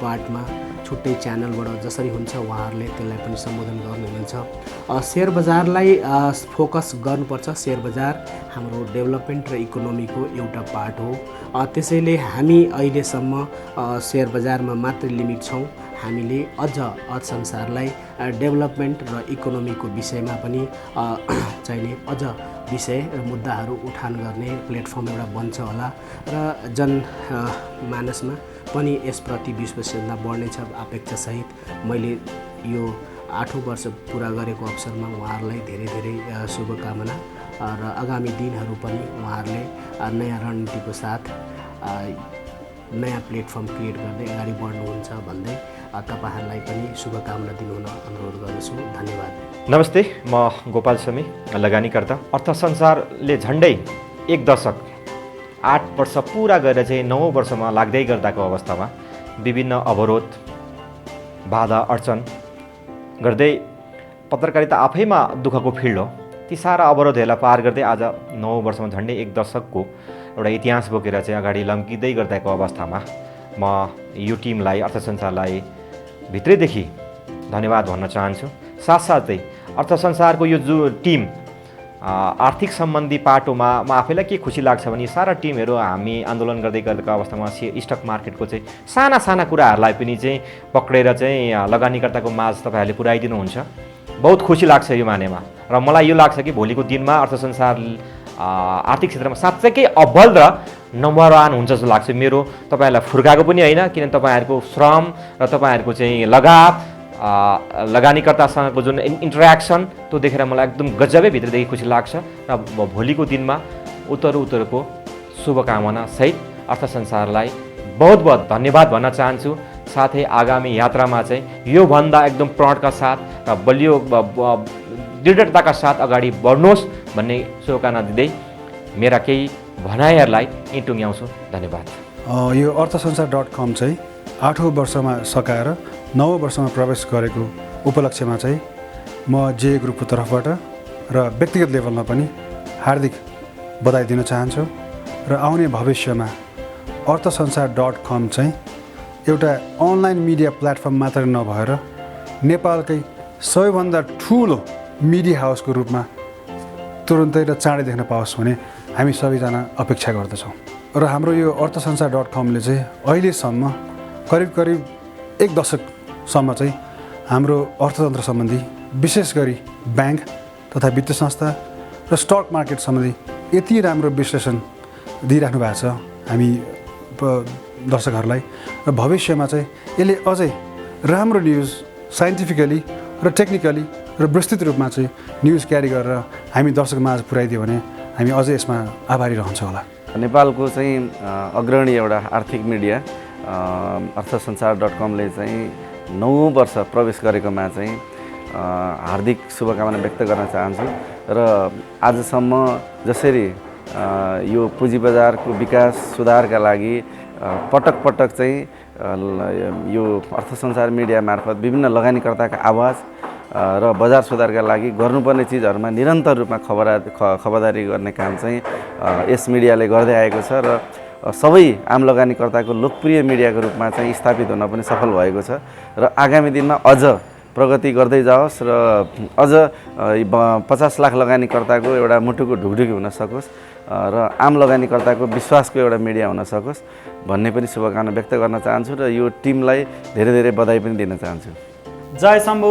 पार्टमा छुट्टै च्यानलबाट जसरी हुन्छ उहाँहरूले त्यसलाई पनि सम्बोधन गर्नुहुन्छ। सेयर बजारलाई फोकस गर्नुपर्छ। सेयर बजार हाम्रो डेभलपमेन्ट र इकोनोमीको एउटा पार्ट हो। त्यसैले हामी अहिलेसम्म सेयर बजारमा मात्र लिमिट छौँ। हामीले अझ अर्थ संसारलाई डेभलपमेन्ट र इकोनोमीको विषयमा पनि चाहिने अझ विषय र मुद्दाहरू उठान गर्ने प्लेटफर्म एउटा बन्छ होला र जनमानसमा पनि यसप्रति विश्वसनीयता बढ्नेछ अपेक्षासहित मैले यो 8औं वर्ष पुरा गरेको अवसरमा उहाँहरूलाई धेरै धेरै शुभकामना र आगामी दिनहरू पनि उहाँहरूले नयाँ रणनीतिको साथ नयाँ प्लेटफर्म क्रिएट गर्दै अगाडि बढ्नुहुन्छ भन्दै तपाईँहरूलाई पनि शुभकामना दिनुहुन अनुरोध गर्दछु। धन्यवाद। नमस्ते, म गोपाल समी, लगानीकर्ता। अर्थ संसारले झन्डै 1 दशक 8 वर्ष पुरा गरेर चाहिँ 9औं वर्षमा लाग्दै गर्दाको अवस्थामा विभिन्न अवरोध बाधा अडचन गर्दै पत्रकारिता आफैमा दुःखको फिल्ड हो। ती सारा अवरोधहरूलाई पार गर्दै आज 9औं वर्षमा झन्डै 1 दशकको एउटा इतिहास बोकेर चाहिँ अगाडि लम्किँदै गर्दाको अवस्थामा म यो टिमलाई अर्थ संसारलाई भित्रैदेखि धन्यवाद भन्न चाहन्छु। साथसाथै अर्थ संसारको यो जो टिम आर्थिक सम्बन्धी पाटोमा म आफैलाई के खुसी लाग्छ भने सारा टिमहरू हामी आन्दोलन गर्दै गरेको अवस्थामा स्टक मार्केटको चाहिँ साना साना कुराहरूलाई पनि चाहिँ पक्रेर चाहिँ लगानीकर्ताको माझ तपाईँहरूले पुर्याइदिनुहुन्छ बहुत खुसी लाग्छ यो मानेमा र मलाई यो लाग्छ कि भोलिको दिनमा अर्थ संसार आर्थिक क्षेत्रमा साँच्चैकै अव्वल र नम्बर 1 हुन्छ जस्तो लाग्छ। मेरो तपाईँहरूलाई फुर्काएको पनि होइन, किन तपाईँहरूको श्रम र तपाईँहरूको चाहिँ लगानीकर्तासँगको जुन इन्टरेक्सन त्यो देखेर मलाई एकदम गजबै भित्रदेखि खुसी लाग्छ र भोलिको दिनमा उत्तरको शुभकामना सहित अर्थ संसारलाई बहुत बहुत धन्यवाद भन्न चाहन्छु। साथै आगामी यात्रामा चाहिँ योभन्दा एकदम प्रणका साथ र बलियो दृढताका साथ अगाडि बढ्नुहोस् भन्ने शुभकामना दिँदै मेरा केही भनाइहरूलाई यहीँ टुङ्ग्याउँछु। धन्यवाद। यो अर्थसंसार.com चाहिँ 8औं वर्षमा सकाएर 9औं वर्षमा प्रवेश गरेको उपलक्ष्यमा चाहिँ म जे ग्रुपको तर्फबाट र व्यक्तिगत लेभलमा पनि हार्दिक बधाई दिन चाहन्छु र आउने भविष्यमा अर्थसंसार.com चाहिँ एउटा अनलाइन मिडिया प्लेटफर्म मात्र नभएर नेपालकै सबैभन्दा ठुलो मिडिया हाउसको रूपमा तुरुन्तै र चाँडै देख्न पाओस् भने हामी सबैजना अपेक्षा गर्दछौँ। र हाम्रो यो अर्थसंसार.comले चाहिँ अहिलेसम्म करिब 1 दशकसम्म चाहिँ हाम्रो अर्थतन्त्र सम्बन्धी विशेष गरी ब्याङ्क तथा वित्तीय संस्था र स्टक मार्केट सम्बन्धी यति राम्रो विश्लेषण दिइराख्नु भएको छ हामी दर्शकहरूलाई र भविष्यमा चाहिँ यसले अझै राम्रो न्युज साइन्टिफिकली र टेक्निकली र विस्तृत रूपमा चाहिँ न्युज क्यारी गरेर हामी दर्शकमाझ पुर्याइदियो भने हामी अझै यसमा आभारी रहन्छौँ होला। नेपालको चाहिँ अग्रणी एउटा आर्थिक मिडिया अर्थसंसार.comले चाहिँ 9औं वर्ष प्रवेश गरेकोमा चाहिँ हार्दिक शुभकामना व्यक्त गर्न चाहन्छु र आजसम्म जसरी यो पुँजी बजारको विकास सुधारका लागि पटक चाहिँ यो अर्थसंसार मिडिया मार्फत विभिन्न लगानीकर्ताका आवाज र बजार सुधारका लागि गर्नुपर्ने चिजहरूमा निरन्तर रूपमा खबरदारी गर्ने काम चाहिँ यस मिडियाले गर्दै आएको छ र सबै आम लगानीकर्ताको लोकप्रिय मिडियाको रूपमा चाहिँ स्थापित हुन पनि सफल भएको छ र आगामी दिनमा अझ प्रगति गर्दै जाओस् र अझ 50 लाख लगानीकर्ताको एउटा मुटुको ढुकढुकी हुन सकोस् र आम लगानीकर्ताको विश्वासको एउटा मिडिया हुन सकोस् भन्ने पनि शुभकामना व्यक्त गर्न चाहन्छु र यो टिमलाई धेरै धेरै बधाई पनि दिन चाहन्छु। जय शम्भु।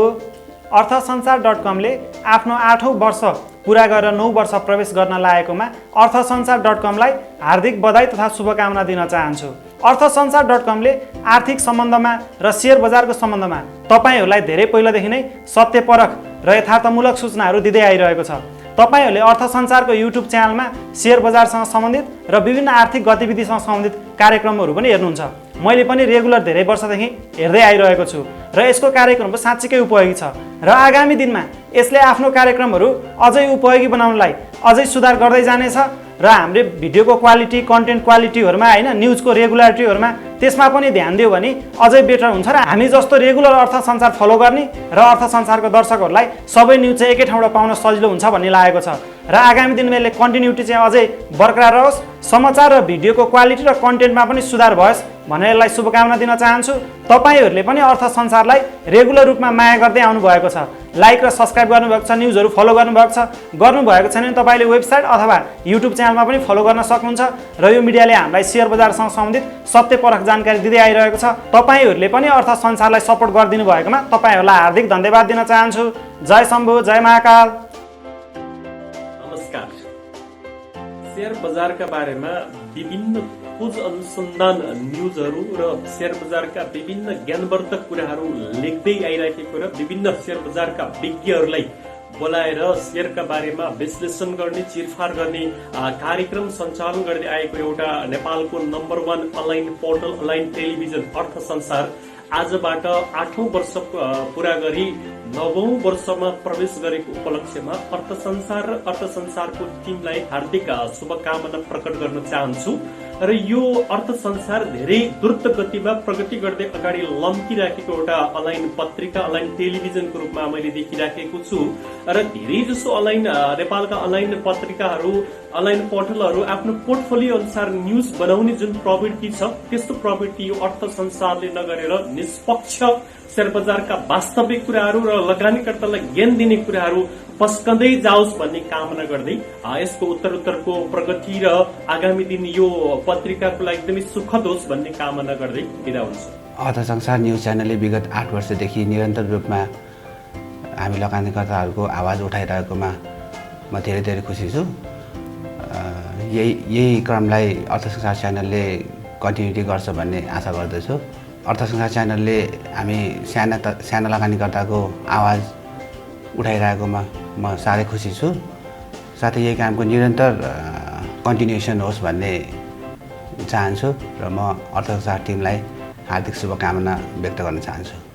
अर्थसंसार.comले आफ्नो 8औं वर्ष पुरा गरेर 9 वर्ष प्रवेश गर्न लागेकोमा अर्थसंसार.comलाई हार्दिक बधाई तथा शुभकामना दिन चाहन्छु। अर्थसंसार.comले आर्थिक सम्बन्धमा र शेयर बजारको सम्बन्धमा तपाईहरूलाई धेरै पहिलादेखि नै सत्यपरक र यथार्थमूलक सूचनाहरू दिँदै आइरहेको छ। तपाईहरूले अर्थसंसारको युट्युब च्यानलमा शेयर बजारसँग सम्बन्धित र विभिन्न आर्थिक गतिविधिसँग सम्बन्धित कार्यक्रमहरू पनि हेर्नुहुन्छ। मैले पनि रेगुलर धेरै वर्षदेखि हेर्दै आइरहेको छु र यसको कार्यक्रम पनि साँच्चीकै उपयोगी छ र आगामी दिनमा यसले आफ्नो कार्यक्रमहरू अझै उपयोगी बनाउनलाई अझै सुधार गर्दै जानेछ र हाम्रो भिडियोको क्वालिटी कन्टेन्ट क्वालिटीहरूमा हैन न्युजको रेगुलारिटीहरूमा त्यसमा पनि ध्यान दियो भने अझै बेटर हुन्छ र हामी जस्तो रेगुलर अर्थसंसार फलो गर्ने र अर्थसंसारको दर्शकहरूलाई सबै न्युज चाहिँ एकै ठाउँबाट पाउन सजिलो हुन्छ भन्ने लागेको छ र आगामी दिनमा यसले कन्टिन्युटी चाहिँ अझै बरकरार रहोस्, समाचार र भिडियोको क्वालिटी र कन्टेन्टमा पनि सुधार भयोस् भनेर यसलाई शुभकामना दिन चाहन्छु। तपाईहरूले पनि अर्थसंसारलाई रेगुलर रूपमा माया गर्दै आउनु भएको छ, लाइक र सब्स्क्राइब गर्नुभएको छ, न्युजहरू फलो गर्नुभएको छ, गर्नुभएको छैन भने तपाईँले वेबसाइट अथवा युट्युब च्यानलमा पनि फलो गर्न सक्नुहुन्छ र यो मिडियाले हामीलाई शेयर बजारसँग सम्बन्धित सत्यपरक जानकारी दिँदै आइरहेको छ। तपाईँहरूले पनि अर्थसंसारलाई सपोर्ट गरिदिनु भएकोमा तपाईँहरूलाई हार्दिक धन्यवाद दिन चाहन्छु। जय शम्भु, जय महाकाल। नमस्कार। शेयर बजारका बारेमा विभिन्न खोज अनुसन्धान न्युजहरू र शेयर बजारका विभिन्न ज्ञानवर्धक कुराहरू लेख्दै आइरहेको र विभिन्न शेयर बजारका विज्ञहरूलाई बोलाएर शेयरका बारेमा विश्लेषण गर्ने, चिरफार गर्ने कार्यक्रम सञ्चालन गर्दै आएको एउटा नेपालको number 1 online portal online television Arthasansar आजबाट 8औं वर्ष पूरा गरी 9औं वर्षमा प्रवेश गरेको उपलक्ष्यमा अर्थसंसार र अर्थसंसारको टिमलाई हार्दिक शुभकामना प्रकट गर्न चाहन्छु र यो अर्थसंसार धेरै द्रुत गतिमा प्रगति गर्दै अगाडि लम्किराखेको एउटा अनलाइन पत्रिका अनलाइन टेलिभिजनको रूपमा मैले देखिराखेको छु र धेरै जसो नेपालका अनलाइन पत्रिकाहरू अनलाइन पोर्टलहरू आफ्नो पोर्टफोलियो अनुसार न्युज बनाउने जुन प्रवृत्ति छ त्यस्तो प्रवृत्ति यो अर्थसंसारले नगरेर निष्पक्ष शेयर बजारका वास्तविक कुराहरू र लगानीकर्तालाई ज्ञान दिने कुराहरू पस्कँदै जाओस् भन्ने कामना गर्दै यसको उत्तरोत्तरको प्रगति र आगामी दिन यो पत्रिकाको लागि एकदमै सुखद होस् भन्ने कामना गर्दै बिदा हुन्छु। अर्थसंसार न्युज च्यानलले विगत 8 वर्षदेखि निरन्तर रूपमा हामी लगानीकर्ताहरूको आवाज उठाइरहेकोमा म धेरै धेरै खुसी छु। यही क्रमलाई अर्थसंसार च्यानलले कन्टिन्युटी गर्छ भन्ने आशा गर्दछु। अर्थसंसार च्यानलले हामी साना लगानीकर्ताको आवाज उठाइरहेकोमा म साह्रै खुसी छु। साथै यही कामको निरन्तर कन्टिन्युएसन होस् भन्ने चाहन्छु र म अर्थसंसार टिमलाई हार्दिक शुभकामना व्यक्त गर्न चाहन्छु।